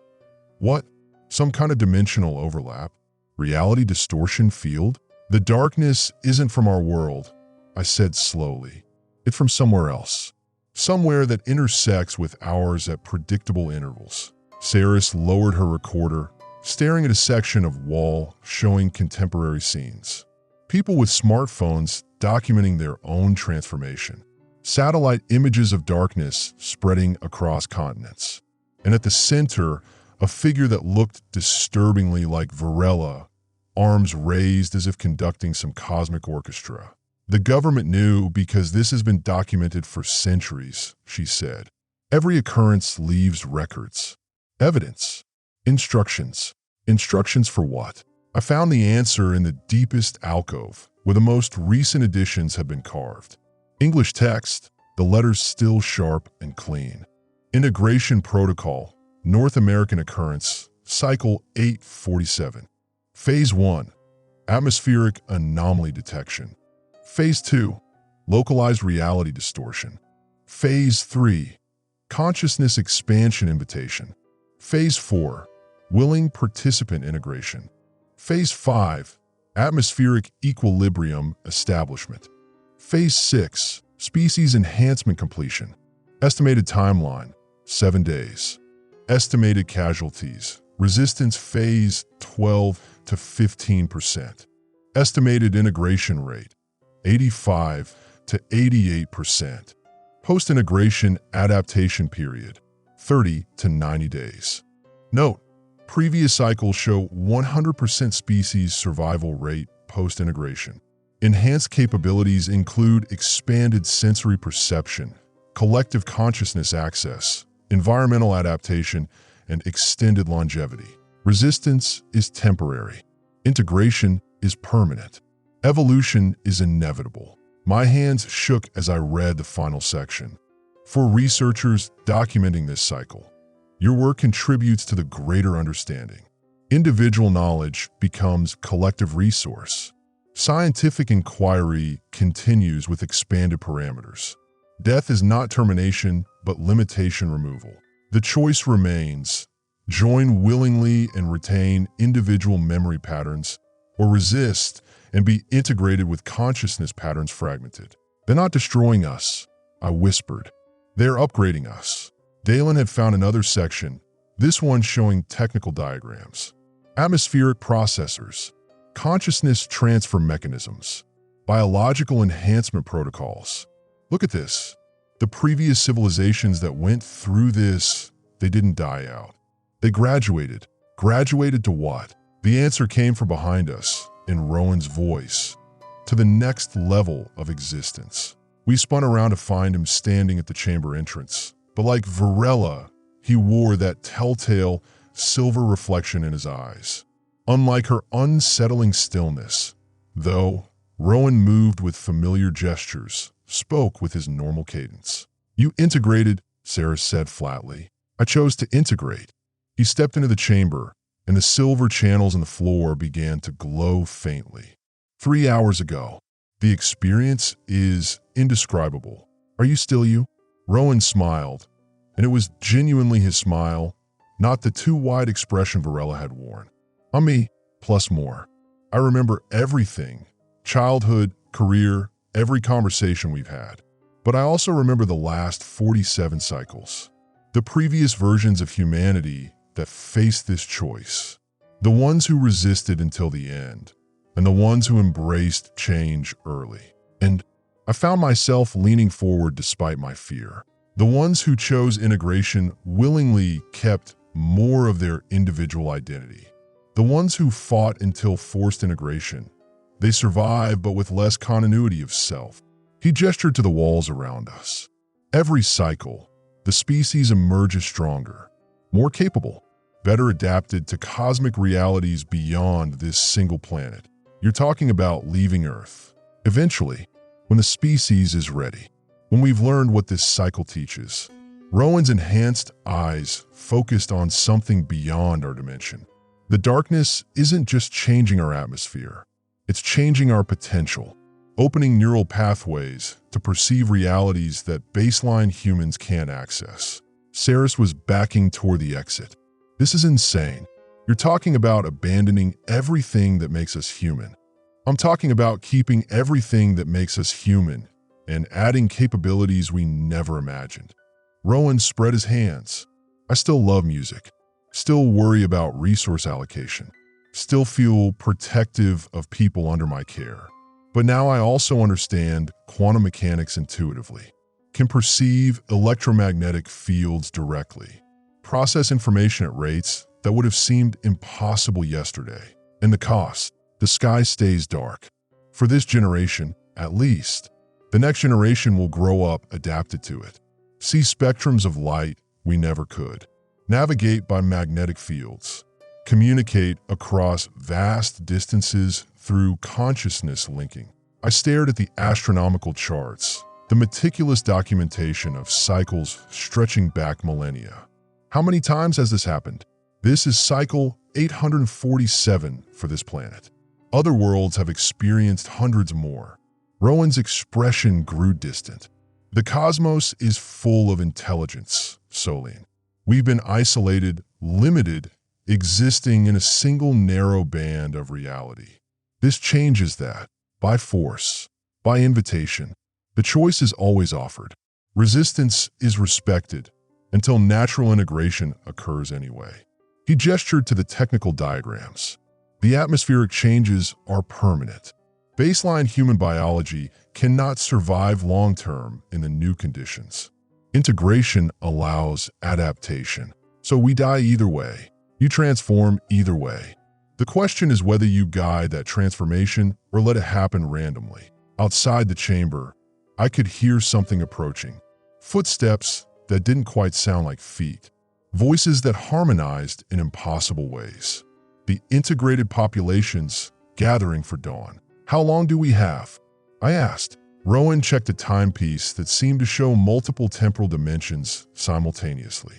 What? Some kind of dimensional overlap? Reality distortion field? The darkness isn't from our world, I said slowly. It's from somewhere else. Somewhere that intersects with ours at predictable intervals. Saris lowered her recorder, staring at a section of wall showing contemporary scenes. People with smartphones documenting their own transformation. Satellite images of darkness spreading across continents. And at the center, a figure that looked disturbingly like Varela, arms raised as if conducting some cosmic orchestra. The government knew because this has been documented for centuries, she said. Every occurrence leaves records. Evidence. Instructions. Instructions for what? I found the answer in the deepest alcove, where the most recent additions have been carved. English text, the letters still sharp and clean. Integration protocol, North American occurrence, cycle 847. Phase 1, atmospheric anomaly detection. Phase 2, localized reality distortion. Phase 3, consciousness expansion invitation. Phase 4, willing participant integration. Phase 5, atmospheric equilibrium establishment. Phase 6, species enhancement completion. Estimated timeline, 7 days. Estimated casualties, resistance phase 12 to 15%. Estimated integration rate, 85 to 88%. Post-integration adaptation period, 30 to 90 days. Note, previous cycles show 100% species survival rate post-integration. Enhanced capabilities include expanded sensory perception, collective consciousness access, environmental adaptation, and extended longevity. Resistance is temporary. Integration is permanent. Evolution is inevitable. My hands shook as I read the final section. For researchers documenting this cycle, your work contributes to the greater understanding. Individual knowledge becomes collective resource. Scientific inquiry continues with expanded parameters. Death is not termination, but limitation removal. The choice remains: join willingly and retain individual memory patterns, or resist and be integrated with consciousness patterns fragmented. They're not destroying us, I whispered. They're upgrading us. Dalen had found another section, this one showing technical diagrams. Atmospheric processors, consciousness transfer mechanisms, biological enhancement protocols. Look at this. The previous civilizations that went through this, they didn't die out. They graduated. Graduated to what? The answer came from behind us, in Rowan's voice. To the next level of existence. We spun around to find him standing at the chamber entrance. But like Varela, he wore that telltale silver reflection in his eyes. Unlike her unsettling stillness, though, Rowan moved with familiar gestures, spoke with his normal cadence. You integrated, Sarah said flatly. I chose to integrate. He stepped into the chamber, and the silver channels in the floor began to glow faintly. 3 hours ago. The experience is indescribable. Are you still you? Rowan smiled, and it was genuinely his smile, not the too wide expression Varela had worn. I'm me, plus more. I remember everything, childhood, career, every conversation we've had. But I also remember the last 47 cycles, the previous versions of humanity that faced this choice, the ones who resisted until the end, and the ones who embraced change early. And I found myself leaning forward despite my fear. The ones who chose integration willingly kept more of their individual identity. The ones who fought until forced integration, they survived but with less continuity of self. He gestured to the walls around us. Every cycle, the species emerges stronger, more capable, better adapted to cosmic realities beyond this single planet. You're talking about leaving Earth. Eventually, when the species is ready, when we've learned what this cycle teaches. Rowan's enhanced eyes focused on something beyond our dimension. The darkness isn't just changing our atmosphere, it's changing our potential, opening neural pathways to perceive realities that baseline humans can't access. Saris was backing toward the exit. This is insane. You're talking about abandoning everything that makes us human. I'm talking about keeping everything that makes us human and adding capabilities we never imagined. Rowan spread his hands. I still love music, still worry about resource allocation, still feel protective of people under my care. But now I also understand quantum mechanics intuitively, can perceive electromagnetic fields directly, process information at rates that would have seemed impossible yesterday. And the cost, the sky stays dark. For this generation, at least, the next generation will grow up adapted to it. See spectrums of light we never could. Navigate by magnetic fields. Communicate across vast distances through consciousness linking. I stared at the astronomical charts, the meticulous documentation of cycles stretching back millennia. How many times has this happened? This is cycle 847 for this planet. Other worlds have experienced hundreds more. Rowan's expression grew distant. The cosmos is full of intelligence, Solene. We've been isolated limited, existing in a single narrow band of reality. This changes that, by force, by invitation. The choice is always offered. Resistance is respected, until natural integration occurs anyway. He gestured to the technical diagrams. The atmospheric changes are permanent. Baseline human biology cannot survive long-term in the new conditions. Integration allows adaptation. So we die either way. You transform either way. The question is whether you guide that transformation or let it happen randomly. Outside the chamber, I could hear something approaching. Footsteps that didn't quite sound like feet. Voices that harmonized in impossible ways. The integrated populations gathering for dawn. How long do we have? I asked. Rowan checked a timepiece that seemed to show multiple temporal dimensions simultaneously.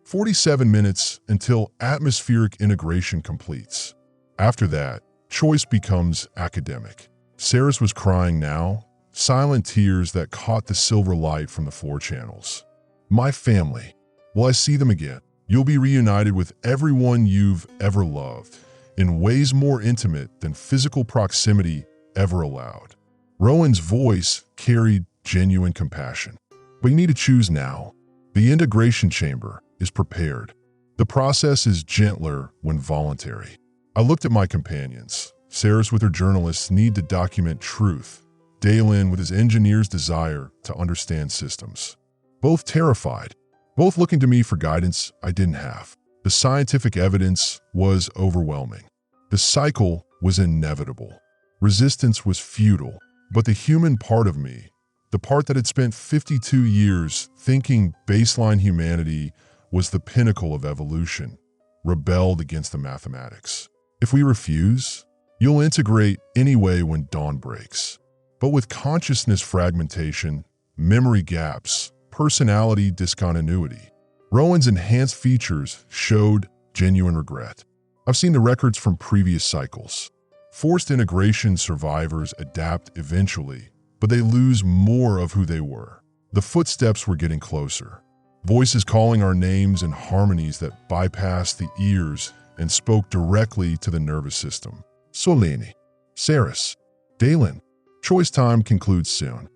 47 minutes until atmospheric integration completes. After that, choice becomes academic. Saris was crying now, silent tears that caught the silver light from the floor channels. My family. Will I see them again? You'll be reunited with everyone you've ever loved, in ways more intimate than physical proximity ever allowed. Rowan's voice carried genuine compassion. But you need to choose now. The integration chamber is prepared. The process is gentler when voluntary. I looked at my companions. Saris with her journalist's need to document truth. Dalen with his engineer's desire to understand systems. Both terrified. Both looking to me for guidance I didn't have. The scientific evidence was overwhelming. The cycle was inevitable. Resistance was futile. But the human part of me, the part that had spent 52 years thinking baseline humanity was the pinnacle of evolution, rebelled against the mathematics. If we refuse, you'll integrate anyway when dawn breaks. But with consciousness fragmentation, memory gaps, personality discontinuity, Rowan's enhanced features showed genuine regret. I've seen the records from previous cycles. Forced integration survivors adapt eventually, but they lose more of who they were. The footsteps were getting closer. Voices calling our names in harmonies that bypassed the ears and spoke directly to the nervous system. Solini, Saris, Dalen. Choice time concludes soon.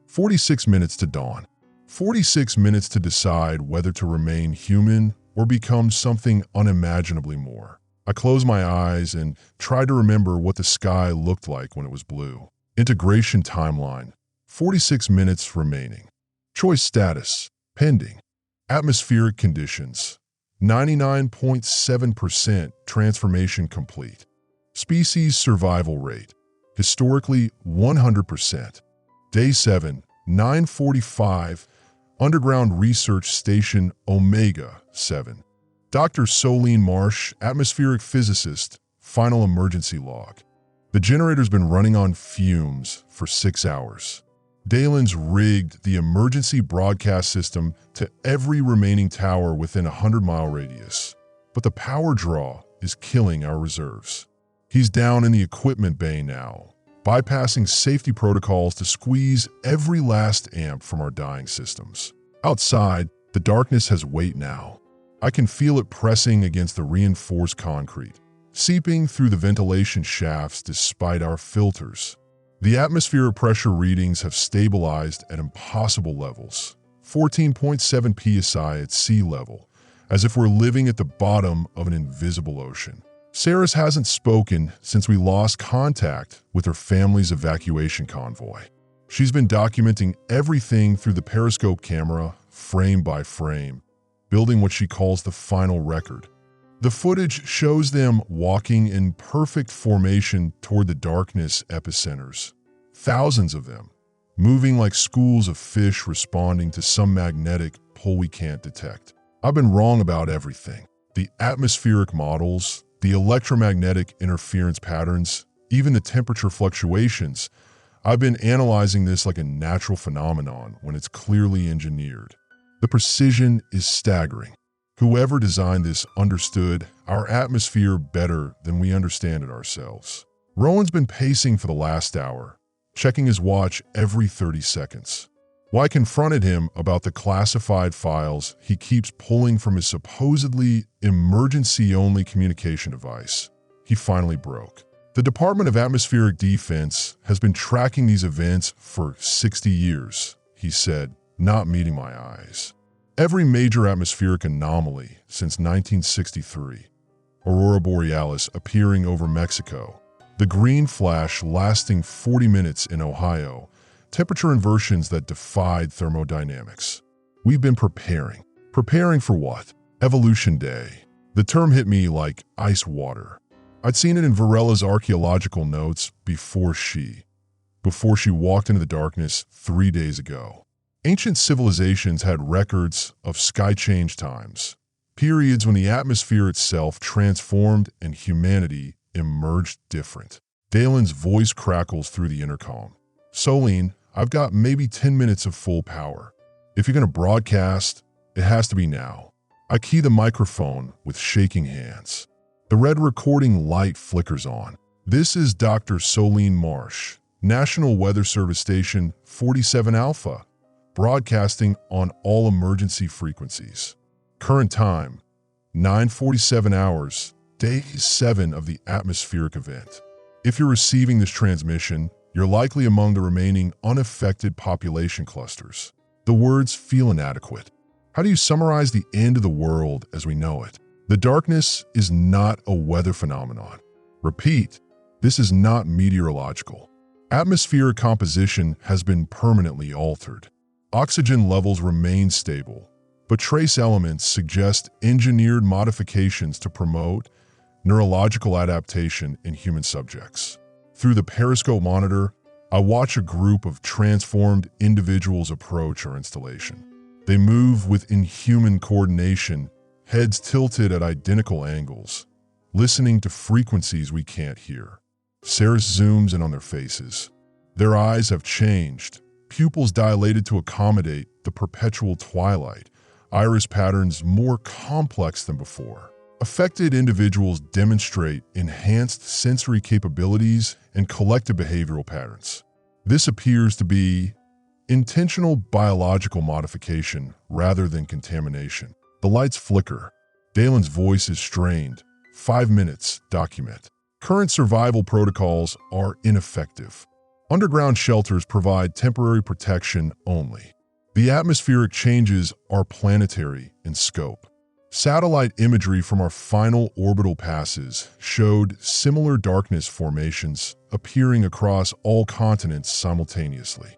46 minutes to dawn. 46 minutes to decide whether to remain human or become something unimaginably more. I closed my eyes and tried to remember what the sky looked like when it was blue. Integration timeline. 46 minutes remaining. Choice status. Pending. Atmospheric conditions. 99.7% transformation complete. Species survival rate. Historically 100%. Day 7, 9:45. Underground Research Station Omega 7. Dr. Solene Marsh, atmospheric physicist, final emergency log. The generator's been running on fumes for 6 hours. Dalen's rigged the emergency broadcast system to every remaining tower within a 100-mile radius. But the power draw is killing our reserves. He's down in the equipment bay now, bypassing safety protocols to squeeze every last amp from our dying systems. Outside, the darkness has weight now. I can feel it pressing against the reinforced concrete, seeping through the ventilation shafts despite our filters. The atmospheric pressure readings have stabilized at impossible levels, 14.7 psi at sea level, as if we're living at the bottom of an invisible ocean. Saris hasn't spoken since we lost contact with her family's evacuation convoy. She's been documenting everything through the periscope camera, frame by frame, building what she calls the final record. The footage shows them walking in perfect formation toward the darkness epicenters. Thousands of them, moving like schools of fish responding to some magnetic pull we can't detect. I've been wrong about everything. The atmospheric models, the electromagnetic interference patterns, even the temperature fluctuations. I've been analyzing this like a natural phenomenon when it's clearly engineered. The precision is staggering. Whoever designed this understood our atmosphere better than we understand it ourselves. Rowan's been pacing for the last hour, checking his watch every 30 seconds. When I confronted him about the classified files he keeps pulling from his supposedly emergency-only communication device, he finally broke. The Department of Atmospheric Defense has been tracking these events for 60 years, he said, not meeting my eyes. Every major atmospheric anomaly since 1963, Aurora Borealis appearing over Mexico, the green flash lasting 40 minutes in Ohio, temperature inversions that defied thermodynamics. We've been preparing. Preparing for what? Evolution Day. The term hit me like ice water. I'd seen it in Varela's archaeological notes before she walked into the darkness 3 days ago. Ancient civilizations had records of sky change times, periods when the atmosphere itself transformed and humanity emerged different. Dalen's voice crackles through the intercom. Solene, I've got maybe 10 minutes of full power. If you're going to broadcast, it has to be now. I key the microphone with shaking hands. The red recording light flickers on. This is Dr. Solene Marsh, National Weather Service Station 47 Alpha, broadcasting on all emergency frequencies. Current time, 9:47 hours, day 7 of the atmospheric event. If you're receiving this transmission, you're likely among the remaining unaffected population clusters. The words feel inadequate. How do you summarize the end of the world as we know it? The darkness is not a weather phenomenon. Repeat, this is not meteorological. Atmospheric composition has been permanently altered. Oxygen levels remain stable, but trace elements suggest engineered modifications to promote neurological adaptation in human subjects. Through the periscope monitor, I watch a group of transformed individuals approach our installation. They move with inhuman coordination, heads tilted at identical angles, listening to frequencies we can't hear. Saris zooms in on their faces. Their eyes have changed, pupils dilated to accommodate the perpetual twilight, iris patterns more complex than before. Affected individuals demonstrate enhanced sensory capabilities and collective behavioral patterns. This appears to be intentional biological modification rather than contamination. The lights flicker. Dalen's voice is strained. 5 minutes, document. Current survival protocols are ineffective. Underground shelters provide temporary protection only. The atmospheric changes are planetary in scope. Satellite imagery from our final orbital passes showed similar darkness formations appearing across all continents simultaneously.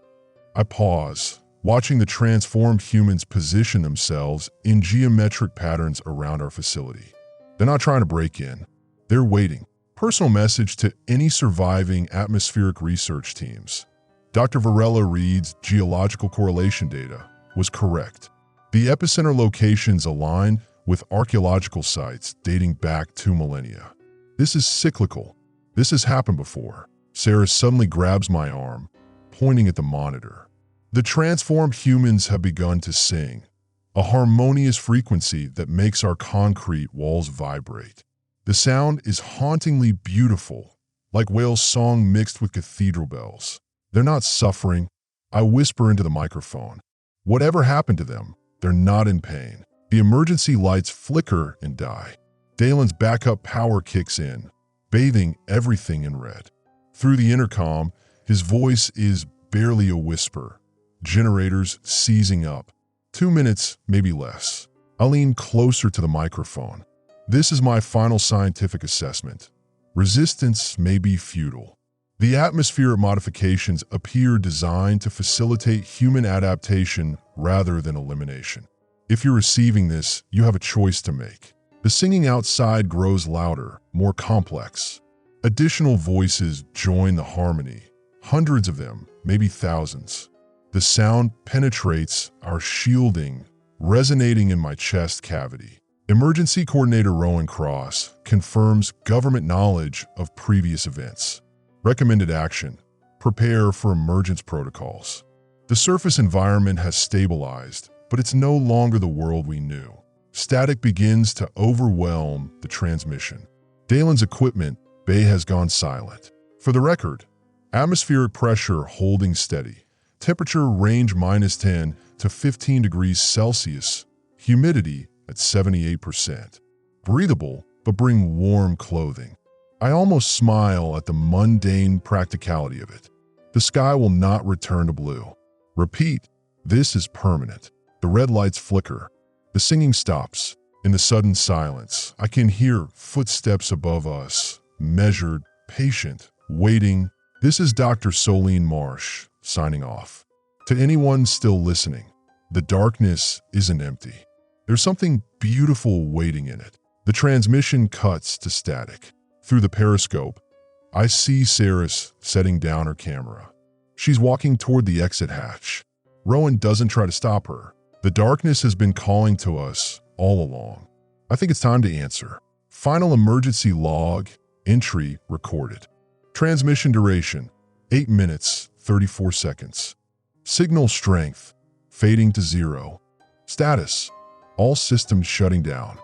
I pause, watching the transformed humans position themselves in geometric patterns around our facility. They're not trying to break in. They're waiting. Personal message to any surviving atmospheric research teams. Dr. Varela Reed's geological correlation data was correct. The epicenter locations aligned with archaeological sites dating back 2 millennia. This is cyclical. This has happened before. Sarah suddenly grabs my arm, pointing at the monitor. The transformed humans have begun to sing, a harmonious frequency that makes our concrete walls vibrate. The sound is hauntingly beautiful, like whale song mixed with cathedral bells. They're not suffering. I whisper into the microphone. Whatever happened to them, they're not in pain. The emergency lights flicker and die. Dalen's backup power kicks in, bathing everything in red. Through the intercom, his voice is barely a whisper. Generators seizing up. 2 minutes, maybe less. I lean closer to the microphone. This is my final scientific assessment. Resistance may be futile. The atmospheric modifications appear designed to facilitate human adaptation rather than elimination. If you're receiving this, you have a choice to make. The singing outside grows louder, more complex. Additional voices join the harmony. Hundreds of them, maybe thousands. The sound penetrates our shielding, resonating in my chest cavity. Emergency Coordinator Rowan Cross confirms government knowledge of previous events. Recommended action: prepare for emergence protocols. The surface environment has stabilized, but it's no longer the world we knew. Static begins to overwhelm the transmission. Dalen's equipment bay has gone silent. For the record, atmospheric pressure holding steady. Temperature range -10 to 15 degrees Celsius. Humidity at 78%. Breathable, but bring warm clothing. I almost smile at the mundane practicality of it. The sky will not return to blue. Repeat, this is permanent. The red lights flicker. The singing stops. In the sudden silence, I can hear footsteps above us, measured, patient, waiting. This is Dr. Solene Marsh, signing off. To anyone still listening, the darkness isn't empty. There's something beautiful waiting in it. The transmission cuts to static. Through the periscope, I see Saris setting down her camera. She's walking toward the exit hatch. Rowan doesn't try to stop her. The darkness has been calling to us all along. I think it's time to answer. Final emergency log, entry recorded. Transmission duration, 8 minutes, 34 seconds. Signal strength, fading to 0. Status, all systems shutting down.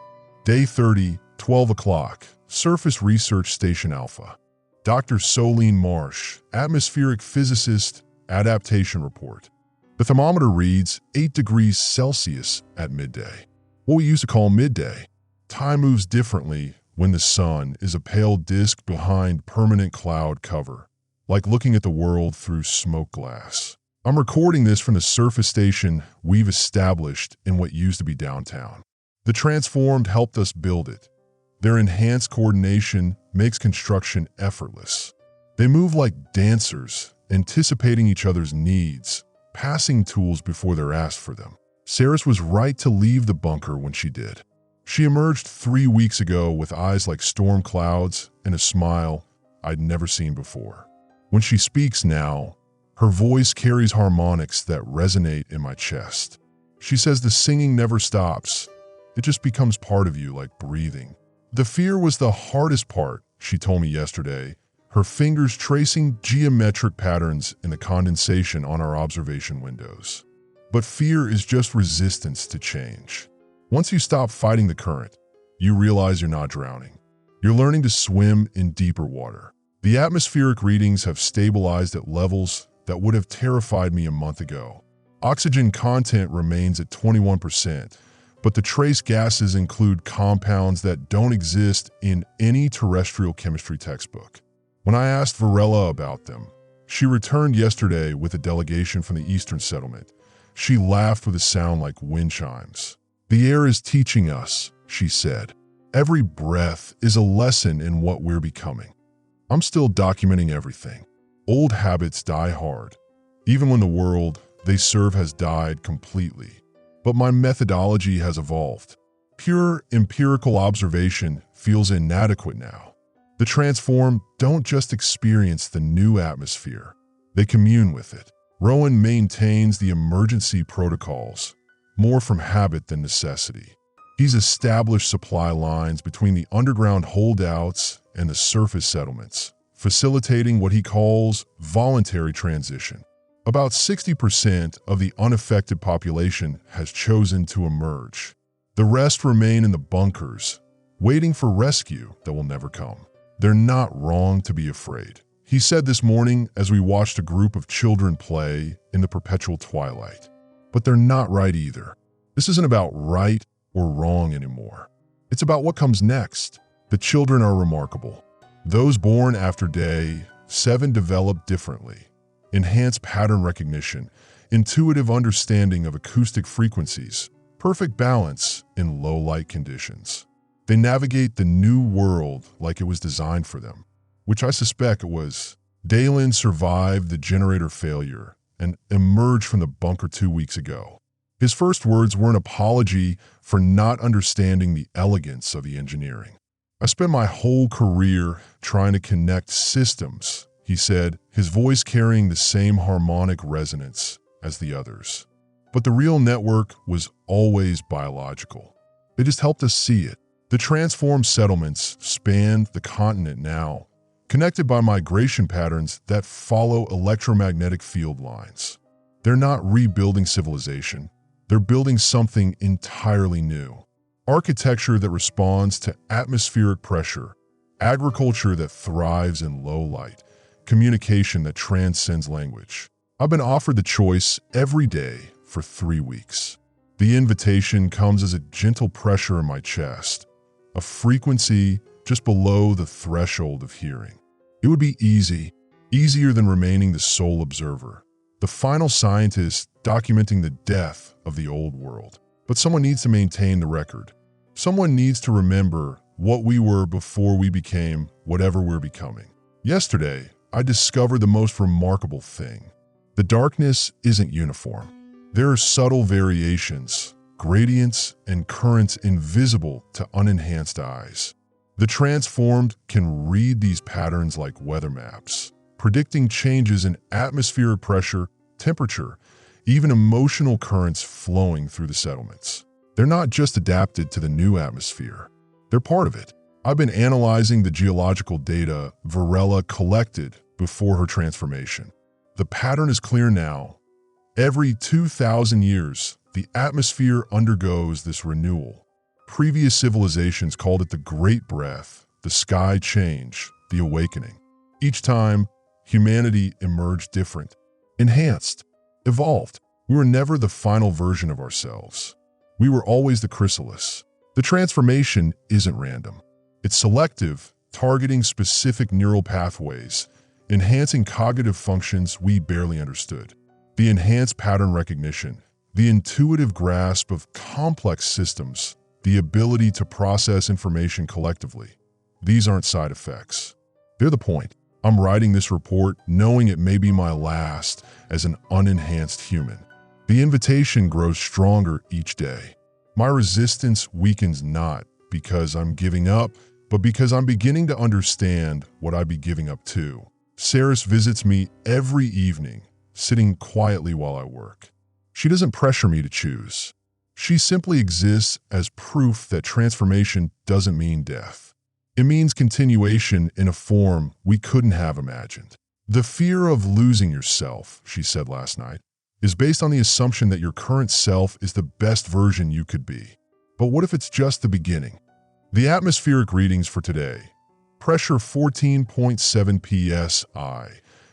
Day 30, 12 o'clock, Surface Research Station Alpha. Dr. Solene Marsh, atmospheric physicist, adaptation report. The thermometer reads 8 degrees Celsius at midday. What we used to call midday. Time moves differently when the sun is a pale disk behind permanent cloud cover, like looking at the world through smoke glass. I'm recording this from the surface station we've established in what used to be downtown. The Transformed helped us build it. Their enhanced coordination makes construction effortless. They move like dancers, anticipating each other's needs, passing tools before they're asked for them. Saris was right to leave the bunker when she did. She emerged 3 weeks ago with eyes like storm clouds and a smile I'd never seen before. When she speaks now, her voice carries harmonics that resonate in my chest. She says the singing never stops. It just becomes part of you, like breathing. The fear was the hardest part, she told me yesterday, her fingers tracing geometric patterns in the condensation on our observation windows. But fear is just resistance to change. Once you stop fighting the current, you realize you're not drowning. You're learning to swim in deeper water. The atmospheric readings have stabilized at levels that would have terrified me a month ago. Oxygen content remains at 21%, but the trace gases include compounds that don't exist in any terrestrial chemistry textbook. When I asked Varela about them, she returned yesterday with a delegation from the Eastern Settlement. She laughed with a sound like wind chimes. The air is teaching us, she said. Every breath is a lesson in what we're becoming. I'm still documenting everything. Old habits die hard, even when the world they serve has died completely. But my methodology has evolved. Pure empirical observation feels inadequate now. The Transformed don't just experience the new atmosphere, they commune with it. Rowan maintains the emergency protocols, more from habit than necessity. He's established supply lines between the underground holdouts and the surface settlements, facilitating what he calls voluntary transition. About 60% of the unaffected population has chosen to emerge. The rest remain in the bunkers, waiting for rescue that will never come. They're not wrong to be afraid, he said this morning as we watched a group of children play in the perpetual twilight. But they're not right either. This isn't about right or wrong anymore. It's about what comes next. The children are remarkable. Those born after day 7 develop differently. Enhanced pattern recognition, intuitive understanding of acoustic frequencies, perfect balance in low-light conditions. They navigate the new world like it was designed for them, which I suspect it was. Dalen survived the generator failure and emerged from the bunker 2 weeks ago. His first words were an apology for not understanding the elegance of the engineering. I spent my whole career trying to connect systems, he said, his voice carrying the same harmonic resonance as the others. But the real network was always biological. They just helped us see it. The Transformed settlements span the continent now, connected by migration patterns that follow electromagnetic field lines. They're not rebuilding civilization. They're building something entirely new. Architecture that responds to atmospheric pressure, agriculture that thrives in low light, communication that transcends language. I've been offered the choice every day for 3 weeks. The invitation comes as a gentle pressure in my chest, a frequency just below the threshold of hearing. It would be easy, easier than remaining the sole observer, the final scientist documenting the death of the old world. But someone needs to maintain the record. Someone needs to remember what we were before we became whatever we're becoming. Yesterday, I discovered the most remarkable thing. The darkness isn't uniform. There are subtle variations, gradients, and currents invisible to unenhanced eyes. The transformed can read these patterns like weather maps, predicting changes in atmospheric pressure, temperature, even emotional currents flowing through the settlements. They're not just adapted to the new atmosphere. They're part of it. I've been analyzing the geological data Varela collected before her transformation. The pattern is clear now. Every 2,000 years, the atmosphere undergoes this renewal. Previous civilizations called it the Great Breath, the Sky Change, the Awakening. Each time, humanity emerged different, enhanced, evolved. We were never the final version of ourselves. We were always the chrysalis. The transformation isn't random. It's selective, targeting specific neural pathways, enhancing cognitive functions we barely understood. The enhanced pattern recognition, the intuitive grasp of complex systems, the ability to process information collectively. These aren't side effects. They're the point. I'm writing this report knowing it may be my last as an unenhanced human. The invitation grows stronger each day. My resistance weakens not because I'm giving up, but because I'm beginning to understand what I'd be giving up to. Saris visits me every evening, sitting quietly while I work. She doesn't pressure me to choose. She simply exists as proof that transformation doesn't mean death. It means continuation in a form we couldn't have imagined. The fear of losing yourself, she said last night, is based on the assumption that your current self is the best version you could be. But what if it's just the beginning? The atmospheric readings for today: pressure 14.7 psi,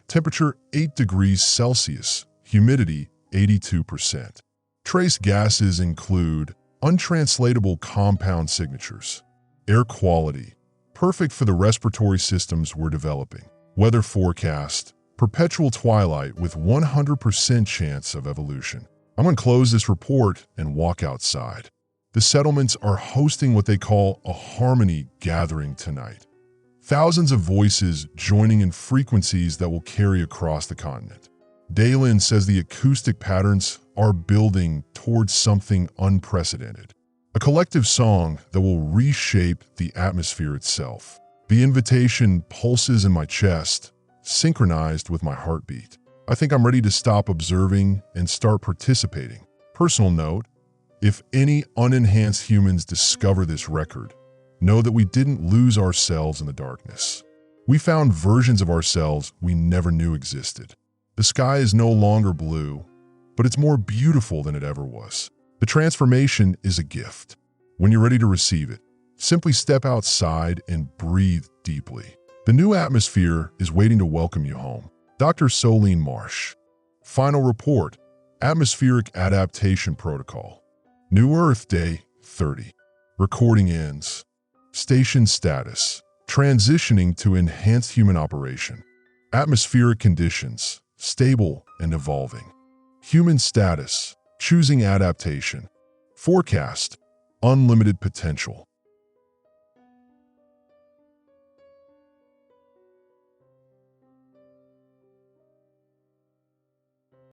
temperature 8 degrees Celsius, humidity 82%. Trace gases include untranslatable compound signatures. Air quality, perfect for the respiratory systems we're developing. Weather forecast, perpetual twilight with 100% chance of evolution. I'm going to close this report and walk outside. The settlements are hosting what they call a harmony gathering tonight. Thousands of voices joining in frequencies that will carry across the continent. Dalen says the acoustic patterns are building towards something unprecedented. A collective song that will reshape the atmosphere itself. The invitation pulses in my chest, synchronized with my heartbeat. I think I'm ready to stop observing and start participating. Personal note: if any unenhanced humans discover this record, know that we didn't lose ourselves in the darkness. We found versions of ourselves we never knew existed. The sky is no longer blue, but it's more beautiful than it ever was. The transformation is a gift. When you're ready to receive it, simply step outside and breathe deeply. The new atmosphere is waiting to welcome you home. Dr. Solene Marsh. Final report: Atmospheric Adaptation Protocol. New Earth Day 30. Recording ends. Station status: transitioning to enhanced human operation. Atmospheric conditions: stable and evolving. Human status: choosing adaptation. Forecast: unlimited potential.